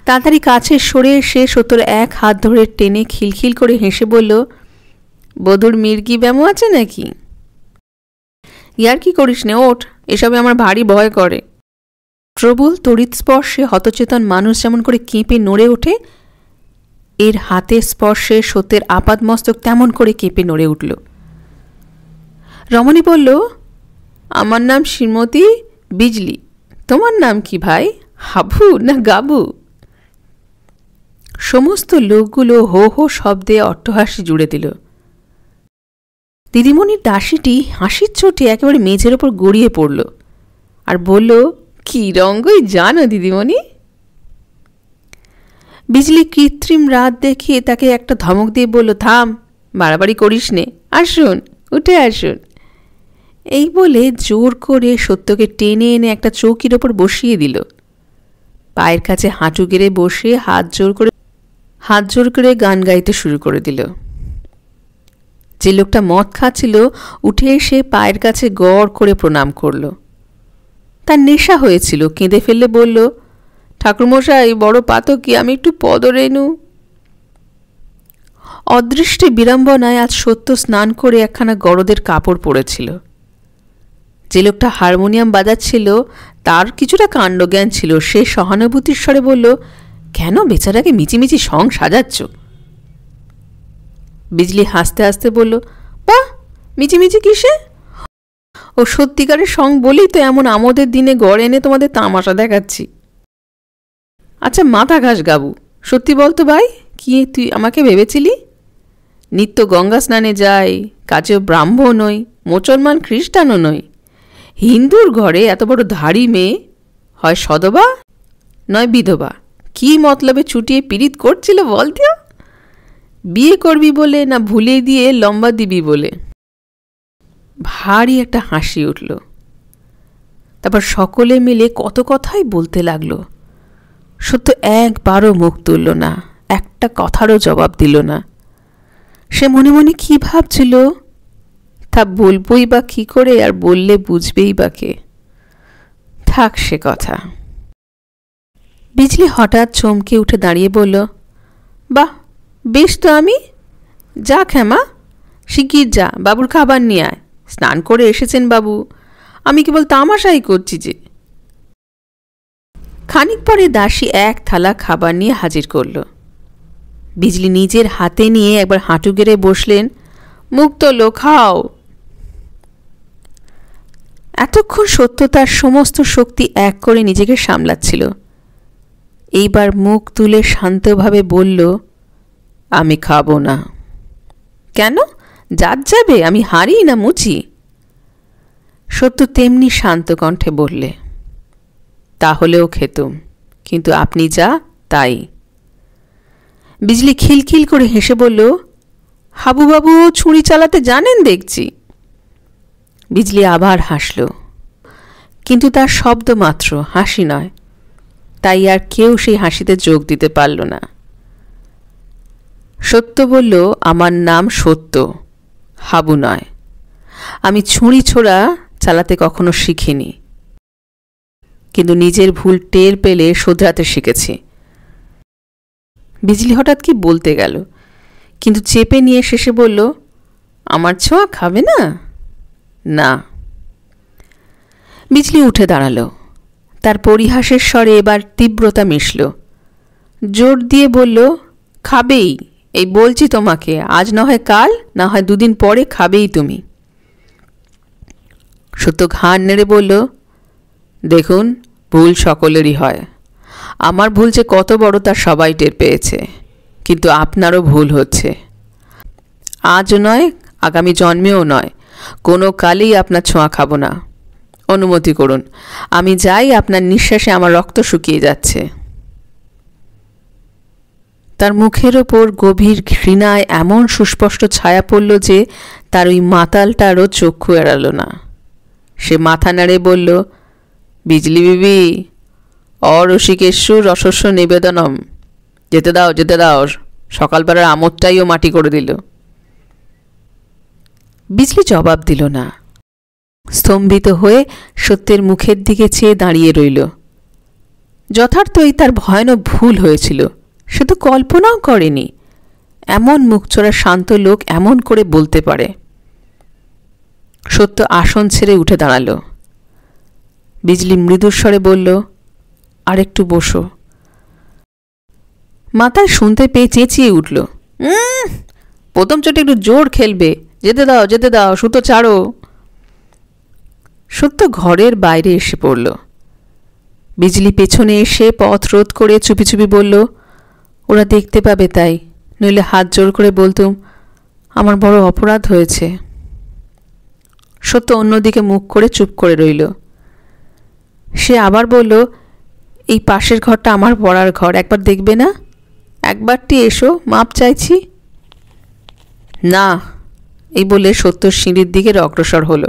তাড়াতাড়ি কাছে সরে সে সত্তর এক হাত ধরে টেনে খিলখিল করে হেসে বলল, বধূর মির্গি ব্যামো আছে নাকি? ইয়ার কি করিস নে, ওঠ, এসবে আমার ভারী ভয় করে। প্রবল তড়িৎ স্পর্শে হতচেতন মানুষ যেমন করে কেঁপে নড়ে ওঠে, এর হাতের স্পর্শে সত্যের আপাদমস্তক তেমন করে কেঁপে নড়ে উঠল। রমণী বলল, আমার নাম শ্রীমতী বিজলি। তোমার নাম কি ভাই, হাবু না গাবু? সমস্ত লোকগুলো হো হো শব্দে অট্টহাসি জুড়ে দিল। দিদিমণির দাসীটি হাসির চোটে একেবারে মেঝের ওপর গড়িয়ে পড়ল আর বলল, কি রঙ্গই জানো দিদিমণি? বিজলি কৃত্রিম রাত দেখে তাকে একটা ধমক দিয়ে বলল, থাম, বাড়াবাড়ি করিস নে, আসুন, উঠে আসুন। এই বলে জোর করে সত্যকে টেনে এনে একটা চৌকির ওপর বসিয়ে দিল। পায়ের কাছে হাঁটু গেড়ে বসে হাত জোর করে গান গাইতে শুরু করে দিল। যে লোকটা মদ খাচ্ছিল উঠে এসে পায়ের কাছে গড় করে প্রণাম করল। তার নেশা হয়েছিল, কেঁদে ফেললে বলল, ঠাকুরমশাই বড় পাতকি, আমি একটু পদরেণু। অদৃষ্টে বিড়ম্বনায় আজ সত্য স্নান করে একখানা গরদের কাপড় পরেছিল। যে লোকটা হারমোনিয়াম বাজাচ্ছিল তার কিছুটা কাণ্ডজ্ঞান ছিল। সে সহানুভূতির স্বরে বলল, কেন বেচারাকে মিচিমিচি সং সাজাচ্ছ? বিজলি হাসতে হাসতে বলল, বাহ, মিচিমিচি কিসে? ও সত্যিকারের সং বলেই তো এমন আমোদের দিনে গড় এনে তোমাদের তামাশা দেখাচ্ছি। আচ্ছা মাথা ঘাস গাবু, সত্যি বলতো ভাই, কি তুই আমাকে ভেবেছিলি? নিত্য গঙ্গা স্নানে যাই, কাজেও ব্রাহ্মণ নই, মুসলমান খ্রিস্টানও নই, হিন্দুর ঘরে এত বড় ধাড়ি মেয়ে, হয় সদবা নয় বিধবা, কি মতলবে ছুটিয়ে পীড়িত করছিল বলতো? বিয়ে করবি বলে না ভুলে দিয়ে লম্বা দিবি বলে? ভারী একটা হাসি উঠল। তারপর সকলে মিলে কত কথাই বলতে লাগলো। সত্য একবারও মুখ তুলল না, একটা কথারও জবাব দিল না। সে মনে মনে কি ভাবছিল তা বলবই বা কি করে, আর বললে বুঝবেই বা কে? থাক সে কথা। বিজলি হঠাৎ চমকে উঠে দাঁড়িয়ে বলল, বাহ, বেশ তো আমি। যা ক্ষেমা, শিগগির যা, বাবুর খাবার নিয়ে আয়। স্নান করে এসেছেন বাবু, আমি কেবল তামাশাই করছি যে। খানিক পরে দাসী এক থালা খাবার নিয়ে হাজির করল। বিজলি নিজের হাতে নিয়ে একবার হাঁটু গেড়ে বসলেন। মুখ তোলো, খাও। এতক্ষণ সত্য তার সমস্ত শক্তি এক করে নিজেকে সামলাচ্ছিল। এইবার মুখ তুলে শান্তভাবে বলল, আমি খাবো না। কেন? জাত যাবে? আমি হারি না মুচি? সত্য তেমনি শান্ত কণ্ঠে বললে, তাহলেও খেতুম, কিন্তু আপনি যা তাই। বিজলি খিলখিল করে হেসে বলল, হাবুবাবু ছুরি চালাতে জানেন দেখছি। বিজলি আবার হাসল, কিন্তু তার শব্দ মাত্র, হাসি নয়। তাই আর কেউ সেই হাসিতে যোগ দিতে পারল না। সত্য বলল, আমার নাম সত্য, হাবু নয়। আমি ছুরি ছোড়া চালাতে কখনো শিখিনি, কিন্তু নিজের ভুল টের পেলে শোধরাতে শিখেছি। বিজলি হঠাৎ কি বলতে গেল, কিন্তু চেপে নিয়ে শেষে বলল, আমার ছোঁয়া খাবে না? না। বিজলি উঠে দাঁড়ালো। তার পরিহাসের স্বরে এবার তীব্রতা মিশল। জোর দিয়ে বলল, খাবেই, এই বলছি তোমাকে, আজ না হয় কাল, না হয় দুদিন পরে খাবেই তুমি। সত্য ঘাড় নেড়ে বলল, দেখুন, ভুল সকলেরই হয়। আমার ভুল যে কত বড় তা সবাই টের পেয়েছে, কিন্তু আপনারও ভুল হচ্ছে। আজ নয়, আগামী জন্মেও নয়, কোনো কালেই আপনার ছোঁয়া খাবো না। অনুমতি করুন, আমি যাই, আপনার নিঃশ্বাসে আমার রক্ত শুকিয়ে যাচ্ছে। তার মুখের ওপর গভীর ঘৃণায় এমন সুস্পষ্ট ছায়া পড়ল যে তার ওই মাতালটারও চক্ষু এড়াল না। সে মাথা নাড়ে বলল, বিজলি বিবি, অরসিকেশ্বর রসস্য নিবেদনম, যেতে দাও, যেতে দাও, সকালবেলার আমোদটাইও মাটি করে দিল। বিজলি জবাব দিল না। স্তম্ভিত হয়ে সত্যের মুখের দিকে চেয়ে দাঁড়িয়ে রইল। যথার্থই তার ভয়ানক ভুল হয়েছিল। সে তো কল্পনাও করেনি এমন মুখচোরা শান্ত লোক এমন করে বলতে পারে। সত্য আসন ছেড়ে উঠে দাঁড়ালো। বিজলি মৃদুস্বরে বলল, আর একটু বসো। মাথায় শুনতে পেয়ে চেঁচিয়ে উঠল, প্রথম চোটে একটু জোর খেলবে, যেতে দাও, যেতে দাও, সুতো ছাড়ো। সত্য ঘরের বাইরে এসে পড়ল। বিজলি পেছনে এসে পথ রোধ করে চুপি চুপি বলল, ওরা দেখতে পাবে তাই, নইলে হাত জোর করে বলতুম আমার বড় অপরাধ হয়েছে। সত্য অন্যদিকে মুখ করে চুপ করে রইল। সে আবার বলল, এই পাশের ঘরটা আমার পড়ার ঘর, একবার দেখবে না? একবারটি এসো, মাপ চাইছি। না, এই বলে সত্য সিঁড়ির দিকে অগ্রসর হল।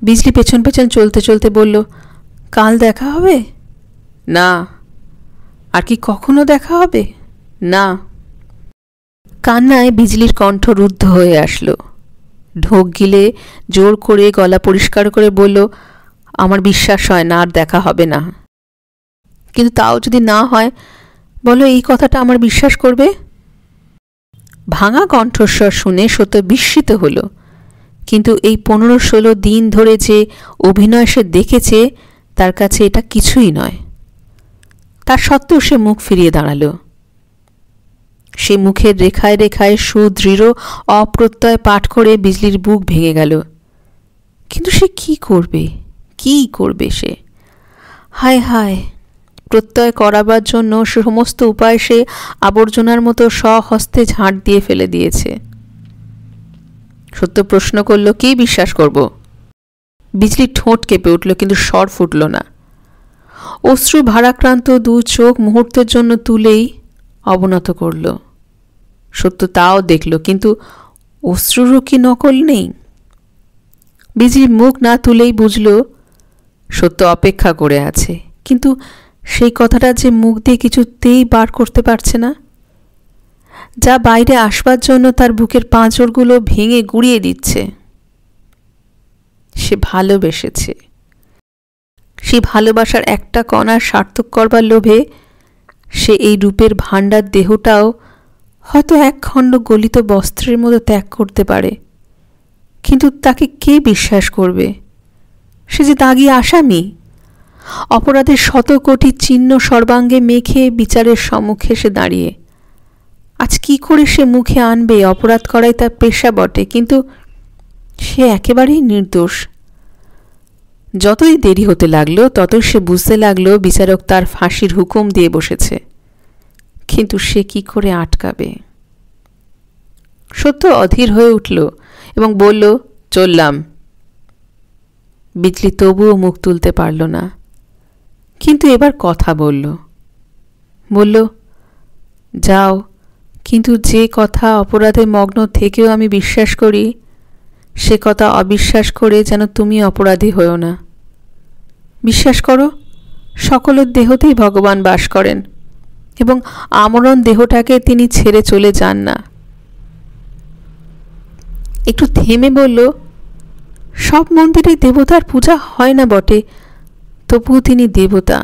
বিজলি পেছন পেছন চলতে চলতে বলল, কাল দেখা হবে? না। আর কি কখনো দেখা হবে? না। কান্নায় বিজলির কণ্ঠ রুদ্ধ হয়ে আসলো। ঢোক গিলে জোর করে গলা পরিষ্কার করে বলল, আমার বিশ্বাস হয় না আর দেখা হবে না। কিন্তু তাও যদি না হয়, বলো এই কথাটা আমার বিশ্বাস করবে? ভাঙা কণ্ঠস্বর শুনে সত্য বিস্মিত হল। কিন্তু এই 15-16 দিন ধরে যে অভিনয় সে দেখেছে তার কাছে এটা কিছুই নয়। তার সত্ত্বেও সে মুখ ফিরিয়ে দাঁড়াল। সে মুখের রেখায় রেখায় সুদৃঢ় অপ্রত্যয় পাঠ করে বিজলির বুক ভেঙে গেল। কিন্তু সে কি করবে, কি করবে সে? হায় হায়, প্রত্যয় করাবার জন্য সমস্ত উপায় সে আবর্জনার মতো স্বহস্তে ঝাঁট দিয়ে ফেলে দিয়েছে। সত্য প্রশ্ন করল, কি বিশ্বাস করব? বিজলির ঠোঁট কেঁপে উঠল, কিন্তু স্বর ফুটল না। অশ্রু ভারাক্রান্ত দু চোখ মুহূর্তের জন্য তুলেই অবনত করল। সত্য তাও দেখল, কিন্তু অশ্রুরও কি নকল নেই? বিজলি মুখ না তুলেই বুঝল সত্য অপেক্ষা করে আছে, কিন্তু সেই কথাটা যে মুখ দিয়ে কিছুতেই বার করতে পারছে না, যা বাইরে আসবার জন্য তার বুকের পাঁজরগুলো ভেঙে গুঁড়িয়ে দিচ্ছে। সে ভালোবেসেছে। সেই ভালোবাসার একটা কণা সার্থক করবার লোভে সে এই রূপের ভাণ্ডার দেহটাও হয়তো এক খণ্ড গলিত বস্ত্রের মতো ত্যাগ করতে পারে। কিন্তু তাকে কে বিশ্বাস করবে? সে যে দাগী আসামি, অপরাধের শত কোটি চিহ্ন সর্বাঙ্গে মেখে বিচারের সম্মুখে সে দাঁড়িয়ে। আজ কি করে সে মুখে আনবে অপরাধ করাই তার পেশা বটে, কিন্তু সে একেবারেই নির্দোষ। যতই দেরি হতে লাগলো ততই সে বুঝতে লাগলো বিচারক তার ফাঁসির হুকুম দিয়ে বসেছে, কিন্তু সে কি করে আটকাবে? সত্য অধীর হয়ে উঠল এবং বলল, চললাম। বিজলি তবুও মুখ তুলতে পারল না, কিন্তু এবার কথা বলল, যাও, কিন্তু যে কথা অপরাধে মগ্ন থেকেও আমি বিশ্বাস করি, সে কথা অবিশ্বাস করে যেন তুমি অপরাধী হও না। বিশ্বাস করো, সকলের দেহতেই ভগবান বাস করেন এবং আমরণ দেহটাকে তিনি ছেড়ে চলে যান না। একটু থেমে বলল, সব মন্দিরে দেবতার পূজা হয় না বটে, তবুও তিনি দেবতা।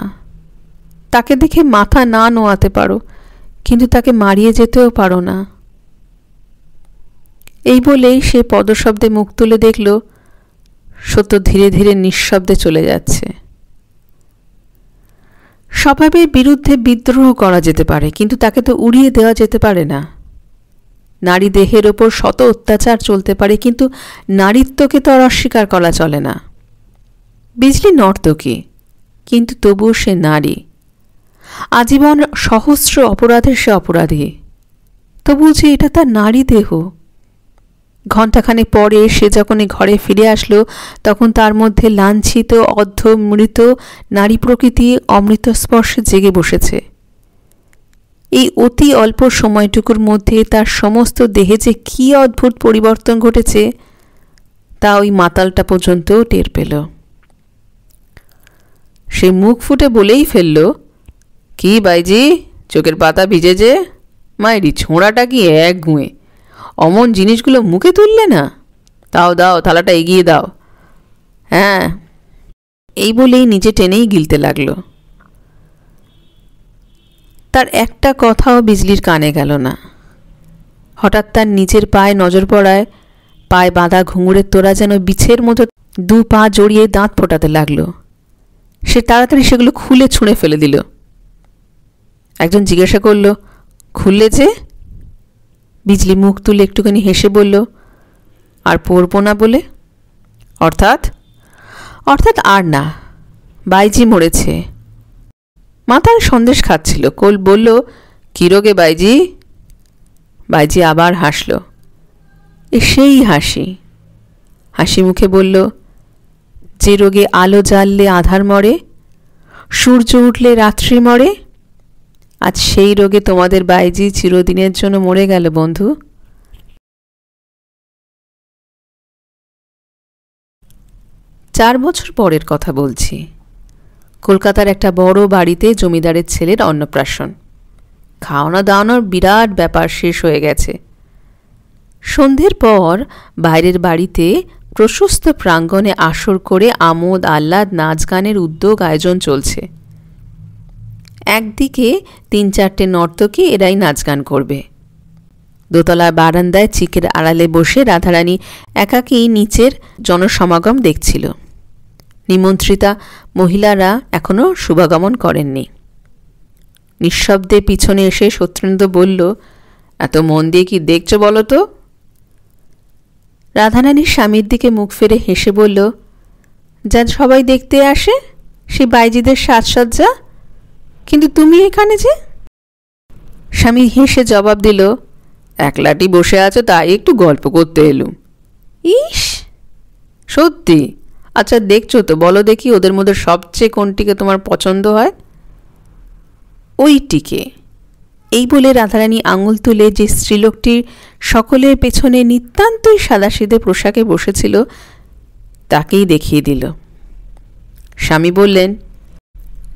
তাকে দেখে মাথা না নোয়াতে পারো, কিন্তু তাকে মারিয়ে যেতেও পারো না। এই বলেই সে পদশব্দে মুখ তুলে দেখল সত্য ধীরে ধীরে নিঃশব্দে চলে যাচ্ছে। স্বভাবের বিরুদ্ধে বিদ্রোহ করা যেতে পারে, কিন্তু তাকে তো উড়িয়ে দেওয়া যেতে পারে না। নারী দেহের ওপর শত অত্যাচার চলতে পারে, কিন্তু নারীত্বকে তো আর অস্বীকার করা চলে না। বিজলি নর্তকী, কিন্তু তবুও সে নারী। আজীবন সহস্র অপরাধের সে অপরাধী, তবু যে এটা তার নারী দেহ। ঘণ্টাখানেক পরে সে যখন ঘরে ফিরে আসলো, তখন তার মধ্যে লাঞ্ছিত অর্ধ মৃত নারী প্রকৃতি অমৃত স্পর্শে জেগে বসেছে। এই অতি অল্প সময়টুকুর মধ্যে তার সমস্ত দেহে যে কী অদ্ভুত পরিবর্তন ঘটেছে তা ওই মাতালটা পর্যন্তও টের পেল। সে মুখ ফুটে বলেই ফেলল, কি বাইজি, চোখের পাতা ভিজে যে? মায়েরি ছোঁড়াটা কি এক গুঁয়ে, অমন জিনিসগুলো মুখে তুললে না? দাও দাও, থালাটা এগিয়ে দাও। হ্যাঁ, এই বলেই নিজে টেনেই গিলতে লাগল। তার একটা কথাও বিজলির কানে গেল না। হঠাৎ তার নিজের পায়ে নজর পড়ায় পায়ে বাঁধা ঘুঙুরের তোড়া যেন বিছের মতো দু পা জড়িয়ে দাঁত ফোটাতে লাগল। সে তাড়াতাড়ি সেগুলো খুলে ছুঁড়ে ফেলে দিল। একজন জিজ্ঞাসা করল, খুললে যে? বিজলি মুখ তুলে একটুখানি হেসে বলল, আর পড়ব না বলে। অর্থাৎ? অর্থাৎ আর না, বাইজি মরেছে। মাতাল সন্দেশ খাচ্ছিল। কোল বলল, কি রোগে বাইজি? বাইজি আবার হাসল। সেই হাসি মুখে বলল, যে রোগে আলো জ্বাললে আধার মরে, সূর্য উঠলে রাত্রি মরে, আজ সেই রোগে তোমাদের বাইজি চিরদিনের জন্য মরে গেল বন্ধু। 4 বছর পরের কথা বলছি। কলকাতার একটা বড় বাড়িতে জমিদারের ছেলের অন্নপ্রাশন। খাওয়ানো দাওয়ানোর বিরাট ব্যাপার শেষ হয়ে গেছে। সন্ধ্যের পর বাইরের বাড়িতে প্রশস্ত প্রাঙ্গণে আসর করে আমোদ আহ্লাদ নাচ গানের উদ্যোগ আয়োজন চলছে। একদিকে 3-4টে নর্তকী এরাই নাচ গান করবে। দোতলার বারান্দায় চিকের আড়ালে বসে রাধারানী একাকী নিচের জনসমাগম দেখছিল। নিমন্ত্রিতা মহিলারা এখনো শুভাগমন করেননি। নিঃশব্দে পিছনে এসে সত্যেন্দ্র বলল, এত মন দিয়ে কি দেখছো বলো তো? রাধারানীর স্বামীর দিকে মুখ ফিরে হেসে বলল, যা সবাই দেখতে আসে সে বাইজিদের সাজসজ্জা, কিন্তু তুমি এখানে যে? স্বামী হেসে জবাব দিল, একলাটি বসে আছো তাই একটু গল্প করতে এলুম। ইস, সত্যি? আচ্ছা দেখছো তো, বলো দেখি ওদের মধ্যে সবচেয়ে কোনটিকে তোমার পছন্দ হয়? ওইটিকে। এই বলে রাধারানী আঙুল তুলে যে স্ত্রীলোকটির সকলের পেছনে নিতান্তই সাদাসিধে পোশাকে বসেছিল তাকেই দেখিয়ে দিল। স্বামী বললেন,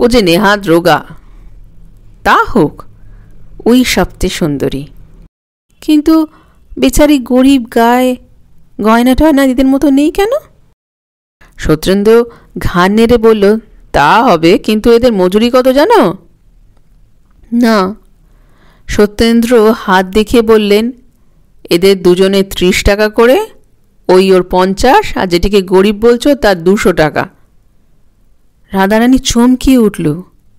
ও যে নেহাত রোগা। তা হোক, ওই সবচেয়ে সুন্দরী। কিন্তু বেচারি গরিব গায়ে গয়না টয়না এদের মতো নেই কেন? সত্যেন্দ্র ঘাড় নেড়ে বলল, তা হবে, কিন্তু এদের মজুরি কত জানো? না। সত্যেন্দ্র হাত দেখিয়ে বললেন, এদের দুজনে 30 টাকা করে, ওই ওর 50, আর যেটিকে গরিব বলছো তার 200 টাকা। রাধারানী চমকিয়ে উঠল।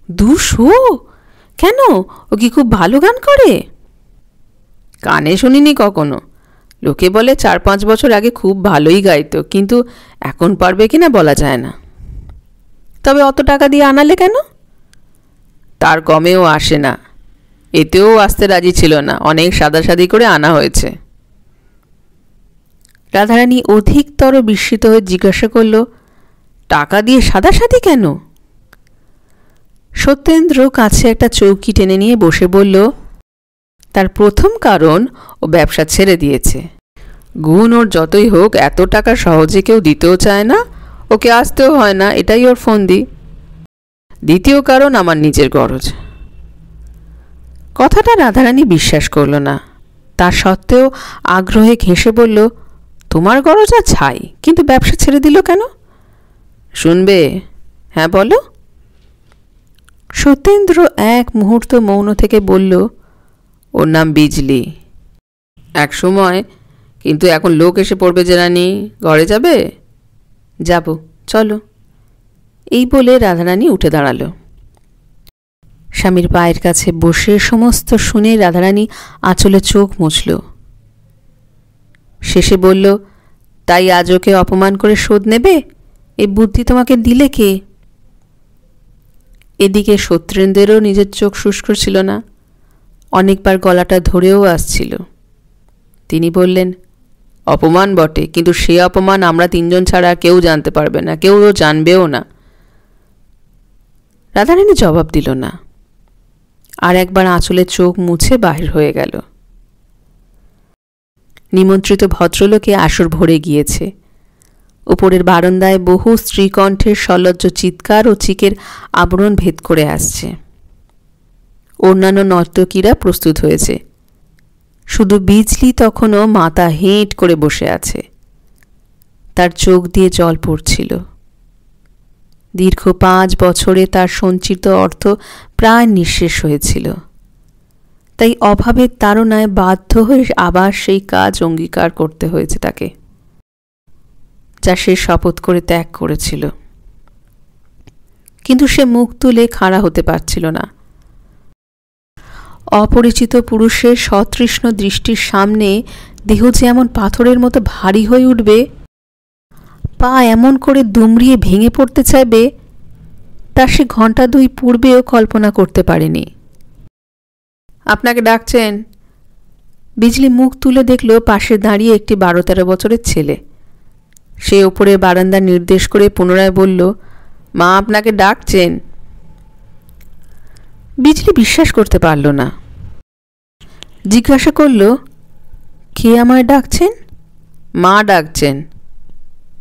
200? কেন, ও কি খুব ভালো গান করে? কানে শুনিনি কখনো, লোকে বলে 4-5 বছর আগে খুব ভালোই গাইতো, কিন্তু এখন পারবে কিনা বলা যায় না। তবে অত টাকা দিয়ে আনালে কেন? তার কমেও আসে না, এতেও আসতে রাজি ছিল না, অনেক সাদাসাদি করে আনা হয়েছে। রাধারানী অধিকতর বিস্মিত হয়ে জিজ্ঞাসা করল, টাকা দিয়ে সাদাসাদি কেন? সত্যেন্দ্র কাছে একটা চৌকি টেনে নিয়ে বসে বলল, তার প্রথম কারণ ও ব্যবসা ছেড়ে দিয়েছে। গুণ ওর যতই হোক এত টাকা সহজে কেউ দিতেও চায় না, ওকে আসতেও হয় না, এটাই ওর ফন্দি। দ্বিতীয় কারণ আমার নিজের গরজ। কথাটা রাধারানী বিশ্বাস করল না, তা সত্ত্বেও আগ্রহে ঘেঁষে বলল, তোমার গরজ আর ছাই, কিন্তু ব্যবসা ছেড়ে দিল কেন? শুনবে? হ্যাঁ বলো। সত্যেন্দ্র এক মুহূর্ত মৌন থেকে বলল, ওর নাম বিজলি। এক সময়, কিন্তু এখন লোক এসে পড়বে যে রানী, ঘরে যাবে? যাব, চলো। এই বলে রাধারানী উঠে দাঁড়ালো। স্বামীর পায়ের কাছে বসে সমস্ত শুনে রাধারানী আঁচলে চোখ মুছল। শেষে বলল, তাই আজ ওকে অপমান করে শোধ নেবে? এই বুদ্ধি তোমাকে দিলে কে? এদিকে সত্যেন্দ্রেরও নিজের চোখ শুষ্ক ছিল না, অনেকবার গলাটা ধরেও আসছিল। তিনি বললেন, অপমান বটে, কিন্তু সে অপমান আমরা 3 জন ছাড়া কেউ জানতে পারবে না, কেউ জানবেও না। রাধারানী জবাব দিল না, আর একবার আঁচলে চোখ মুছে বাহির হয়ে গেল। নিমন্ত্রিত ভদ্রলোকে আসর ভরে গিয়েছে। উপরের বারান্দায় বহু স্ত্রীকণ্ঠের সলজ্জ চিৎকার ও চিকের আবরণ ভেদ করে আসছে। অন্যান্য নর্তকীরা প্রস্তুত হয়েছে, শুধু বিজলি তখনও মাথা হেঁট করে বসে আছে। তার চোখ দিয়ে জল পড়ছিল। দীর্ঘ 5 বছরে তার সঞ্চিত অর্থ প্রায় নিঃশেষ হয়েছিল, তাই অভাবের তাড়নায় বাধ্য হয়ে আবার সেই কাজ অঙ্গীকার করতে হয়েছে তাকে, যা সে শপথ করে ত্যাগ করেছিল। কিন্তু সে মুখ তুলে খাড়া হতে পারছিল না। অপরিচিত পুরুষের সতৃষ্ণ দৃষ্টির সামনে দেহ যে এমন পাথরের মতো ভারী হয়ে উঠবে, পা এমন করে দুমড়িয়ে ভেঙে পড়তে চাইবে, তা সে ঘণ্টা 2 পূর্বেও কল্পনা করতে পারেনি। আপনাকে ডাকছেন। বিজলি মুখ তুলে দেখল পাশে দাঁড়িয়ে একটি 12-13 বছরের ছেলে। সে ওপরে বারান্দা নির্দেশ করে পুনরায় বলল, মা আপনাকে ডাকছেন। বিজলি বিশ্বাস করতে পারল না, জিজ্ঞাসা করল, কে আমায় ডাকছেন? মা ডাকছেন।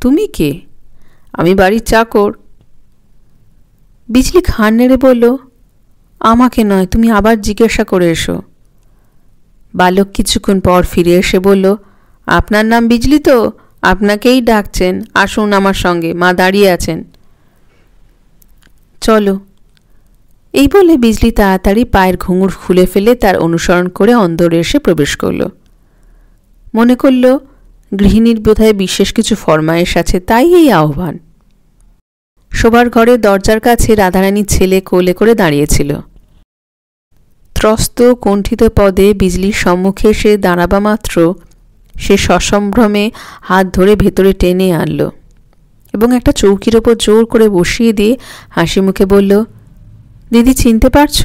তুমি কে? আমি বাড়ির চাকর। বিজলি ঘাড় নেড়ে বলল, আমাকে নয়, তুমি আবার জিজ্ঞাসা করে এসো। বালক কিছুক্ষণ পর ফিরে এসে বলল, আপনার নাম বিজলি তো, আপনাকেই ডাকছেন, আসুন আমার সঙ্গে, মা দাঁড়িয়ে আছেন। চলো। এই বলে বিজলি তাড়াতাড়ি পায়ের ঘুঙুর খুলে ফেলে তার অনুসরণ করে অন্দরে এসে প্রবেশ করল। মনে করল গৃহিণীর বোধহয় বিশেষ কিছু ফরমায়েশ আছে, তাই এই আহ্বান। শোবার ঘরে দরজার কাছে রাধারানীর ছেলে কোলে করে দাঁড়িয়েছিল। ত্রস্ত কণ্ঠিত পদে বিজলির সম্মুখে সে দাঁড়াবা মাত্র সে সসম্ভ্রমে হাত ধরে ভেতরে টেনে আনল এবং একটা চৌকির ওপর জোর করে বসিয়ে দিয়ে হাসি মুখে বলল, দিদি চিনতে পারছ?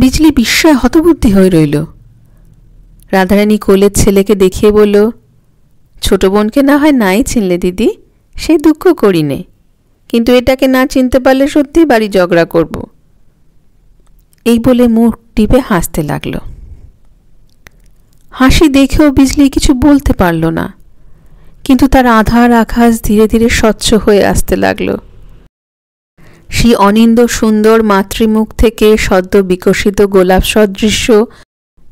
বিজলি বিস্ময়ে হতবুদ্ধি হয়ে রইল। রাধারানী কোলের ছেলেকে দেখিয়ে বলল, ছোট বোনকে না হয় নাই চিনলে দিদি, সেই দুঃখ করি নে, কিন্তু এটাকে না চিনতে পারলে সত্যি বাড়ি ঝগড়া করব। এই বলে মুখ টিপে হাসতে লাগল। হাসি দেখেও বিজলি কিছু বলতে পারল না, কিন্তু তার আধার আকাশ ধীরে ধীরে স্বচ্ছ হয়ে আসতে লাগল। সেই অনিন্দ সুন্দর মাতৃমুখ থেকে সদ্য বিকশিত গোলাপ সদৃশ্য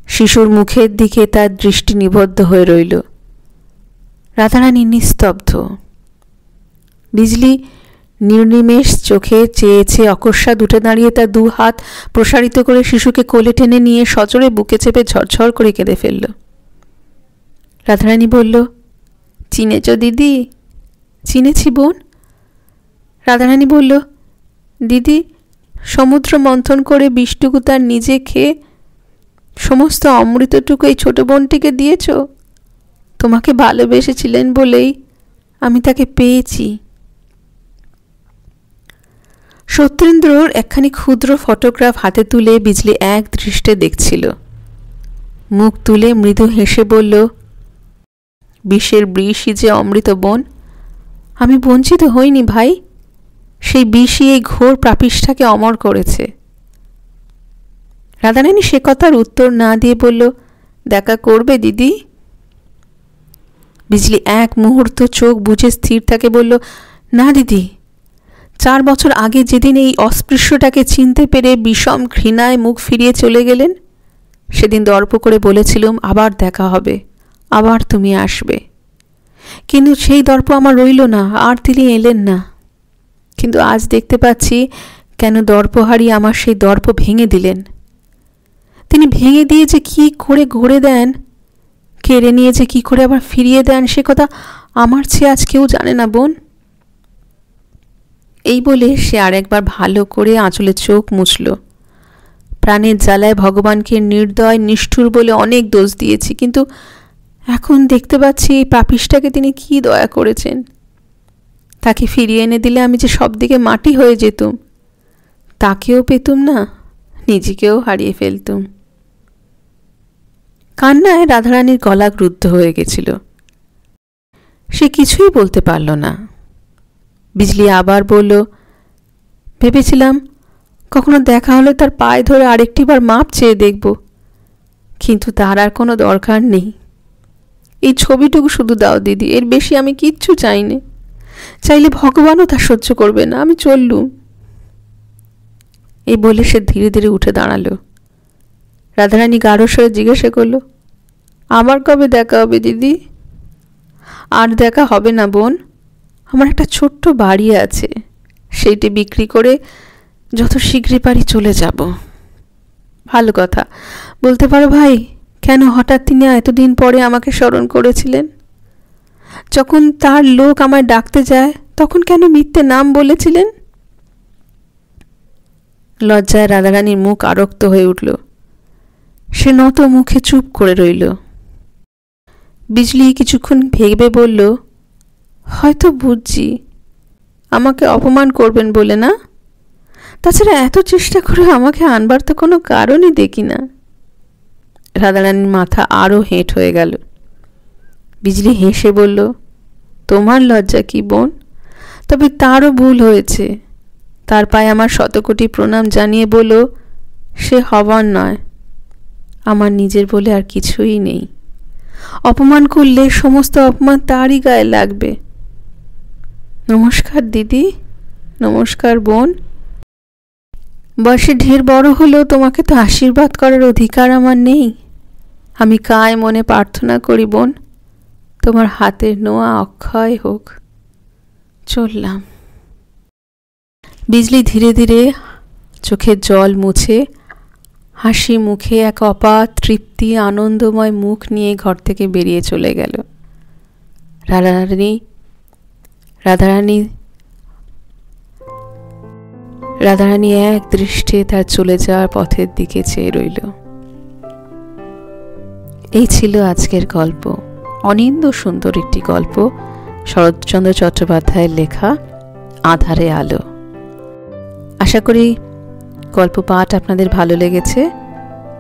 শিশুর মুখের দিকে তার দৃষ্টি নিবদ্ধ হয়ে রইল। রাধারানী নিস্তব্ধ। বিজলি নির্নিমেষ চোখে চেয়েছে অকস্মাৎ উঠে দাঁড়িয়ে তার 2 হাত প্রসারিত করে শিশুকে কোলে টেনে নিয়ে সচরে বুকে চেপে ঝরঝর করে কেঁদে ফেলল। রাধারানী বলল, চিনেছ দিদি? চিনেছি বোন, রাধারানী বলল, দিদি, সমুদ্র মন্থন করে বিষটুকু তার নিজে খেয়ে সমস্ত অমৃতটুকু এই ছোট বোনটিকে দিয়েছ। তোমাকে ভালোবেসেছিলেন বলেই আমি তাকে পেয়েছি। সত্যেন্দ্রর একখানি ক্ষুদ্র ফটোগ্রাফ হাতে তুলে বিজলি এক দৃষ্টে দেখছিল। মুখ তুলে মৃদু হেসে বলল, বিষের বিষই যে অমৃত বোন, আমি বঞ্চিত হইনি ভাই। সেই বিষই এই ঘোর পাপিষ্ঠাকে অমর করেছে। রাধারানী সে কথার উত্তর না দিয়ে বলল, দেখা করবে দিদি? বিজলি এক মুহূর্ত চোখ বুজে স্থির থাকে বলল, না দিদি, 4 বছর আগে যেদিন এই অস্পৃশ্যটাকে চিনতে পেরে বিষম ঘৃণায় মুখ ফিরিয়ে চলে গেলেন, সেদিন দর্প করে বলেছিলাম আবার দেখা হবে, আবার তুমি আসবে। কিন্তু সেই দর্প আমার রইল না, আর তিনি এলেন না। কিন্তু আজ দেখতে পাচ্ছি কেন দর্পহারি আমার সেই দর্প ভেঙে দিলেন। তিনি ভেঙে দিয়ে যে কি করে গড়ে দেন, কেড়ে নিয়ে যে কি করে আবার ফিরিয়ে দেন, সে কথা আমার চেয়ে আজ কেউ জানে না বোন। এই বলে সে আরেকবার ভালো করে আঁচলে চোখ মুছল। প্রাণের জ্বালায় ভগবানকে নির্দয় নিষ্ঠুর বলে অনেক দোষ দিয়েছি, কিন্তু এখন দেখতে পাচ্ছি এই পাপিষ্ঠাকে তিনি কি দয়া করেছেন। তাকে ফিরিয়ে এনে দিলে আমি যে সব দিকে মাটি হয়ে যেতুম, তাকেও পেতুম না, নিজেকেও হারিয়ে ফেলতুম। কান্নায় রাধারানীর গলা রুদ্ধ হয়ে গেছিল। সে কিছুই বলতে পারল না। বিজলি আবার বলল, ভেবেছিলাম কখনো দেখা হলে তার পায়ে ধরে আরেকটিবার মাপ চেয়ে দেখব, কিন্তু তার আর কোনো দরকার নেই। এই ছবিটুকু শুধু দাও দিদি, এর বেশি আমি কিচ্ছু চাইনি। চাইলে ভগবানও তা সহ্য করবে না, আমি চললুম। এই বলে সে ধীরে ধীরে উঠে দাঁড়ালো। রাধারানী গাঢ় স্বরে জিজ্ঞাসা করল, আবার কবে দেখা হবে দিদি? আর দেখা হবে না বোন, আমার একটা ছোট্ট বাড়ি আছে, সেইটি বিক্রি করে যত শীঘ্রই পারি চলে যাব। ভালো কথা, বলতে পারো ভাই, কেন হঠাৎ তিনি এতদিন পরে আমাকে স্মরণ করেছিলেন? যখন তার লোক আমায় ডাকতে যায় তখন কেন মিথ্যে নাম বলেছিলেন? লজ্জায় রাধারানীর মুখ আরক্ত হয়ে উঠল। সে নত মুখে চুপ করে রইল। বিজলি কিছুক্ষণ ভেবে বলল, হয়তো বুঝছি, আমাকে অপমান করবেন বলে না? তাছাড়া এত চেষ্টা করে আমাকে আনবার তো কোনো কারণই দেখি না। রাধারানীর মাথা আরও হেঁট হয়ে গেল। বিজলি হেসে বলল, তোমার লজ্জা কি বোন? তবে তারও ভুল হয়েছে। তার পায়ে আমার শতকোটি প্রণাম জানিয়ে বলো, সে হবার নয়, আমার নিজের বলে আর কিছুই নেই। অপমান করলে সমস্ত অপমান তারই গায়ে লাগবে। নমস্কার দিদি, নমস্কার বোন। বয়সে ঢের বড় হলেও তোমাকে তো আশীর্বাদ করার অধিকার আমার নেই। আমি কায় মনে প্রার্থনা করি বোন, তোমার হাতের নোয়া অক্ষয় হোক। চললাম। বিজলি ধীরে ধীরে চোখের জল মুছে হাসি মুখে এক অপার তৃপ্তি আনন্দময় মুখ নিয়ে ঘর থেকে বেরিয়ে চলে গেল। রাধারানী এক দৃষ্টে তার চলে যাওয়ার পথের দিকে চেয়ে রইল। এই ছিল আজকের গল্প। অনিন্দ্য সুন্দর একটি গল্প, শরৎচন্দ্র চট্টোপাধ্যায়ের লেখা আঁধারে আলো। আশা করি গল্প পাঠ আপনাদের ভালো লেগেছে।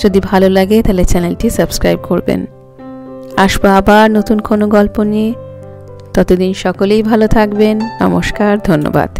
যদি ভালো লাগে তাহলে চ্যানেলটি সাবস্ক্রাইব করবেন। আসবো আবার নতুন কোনো গল্প নিয়ে। ততদিন সকলেই ভালো থাকবেন। নমস্কার, ধন্যবাদ।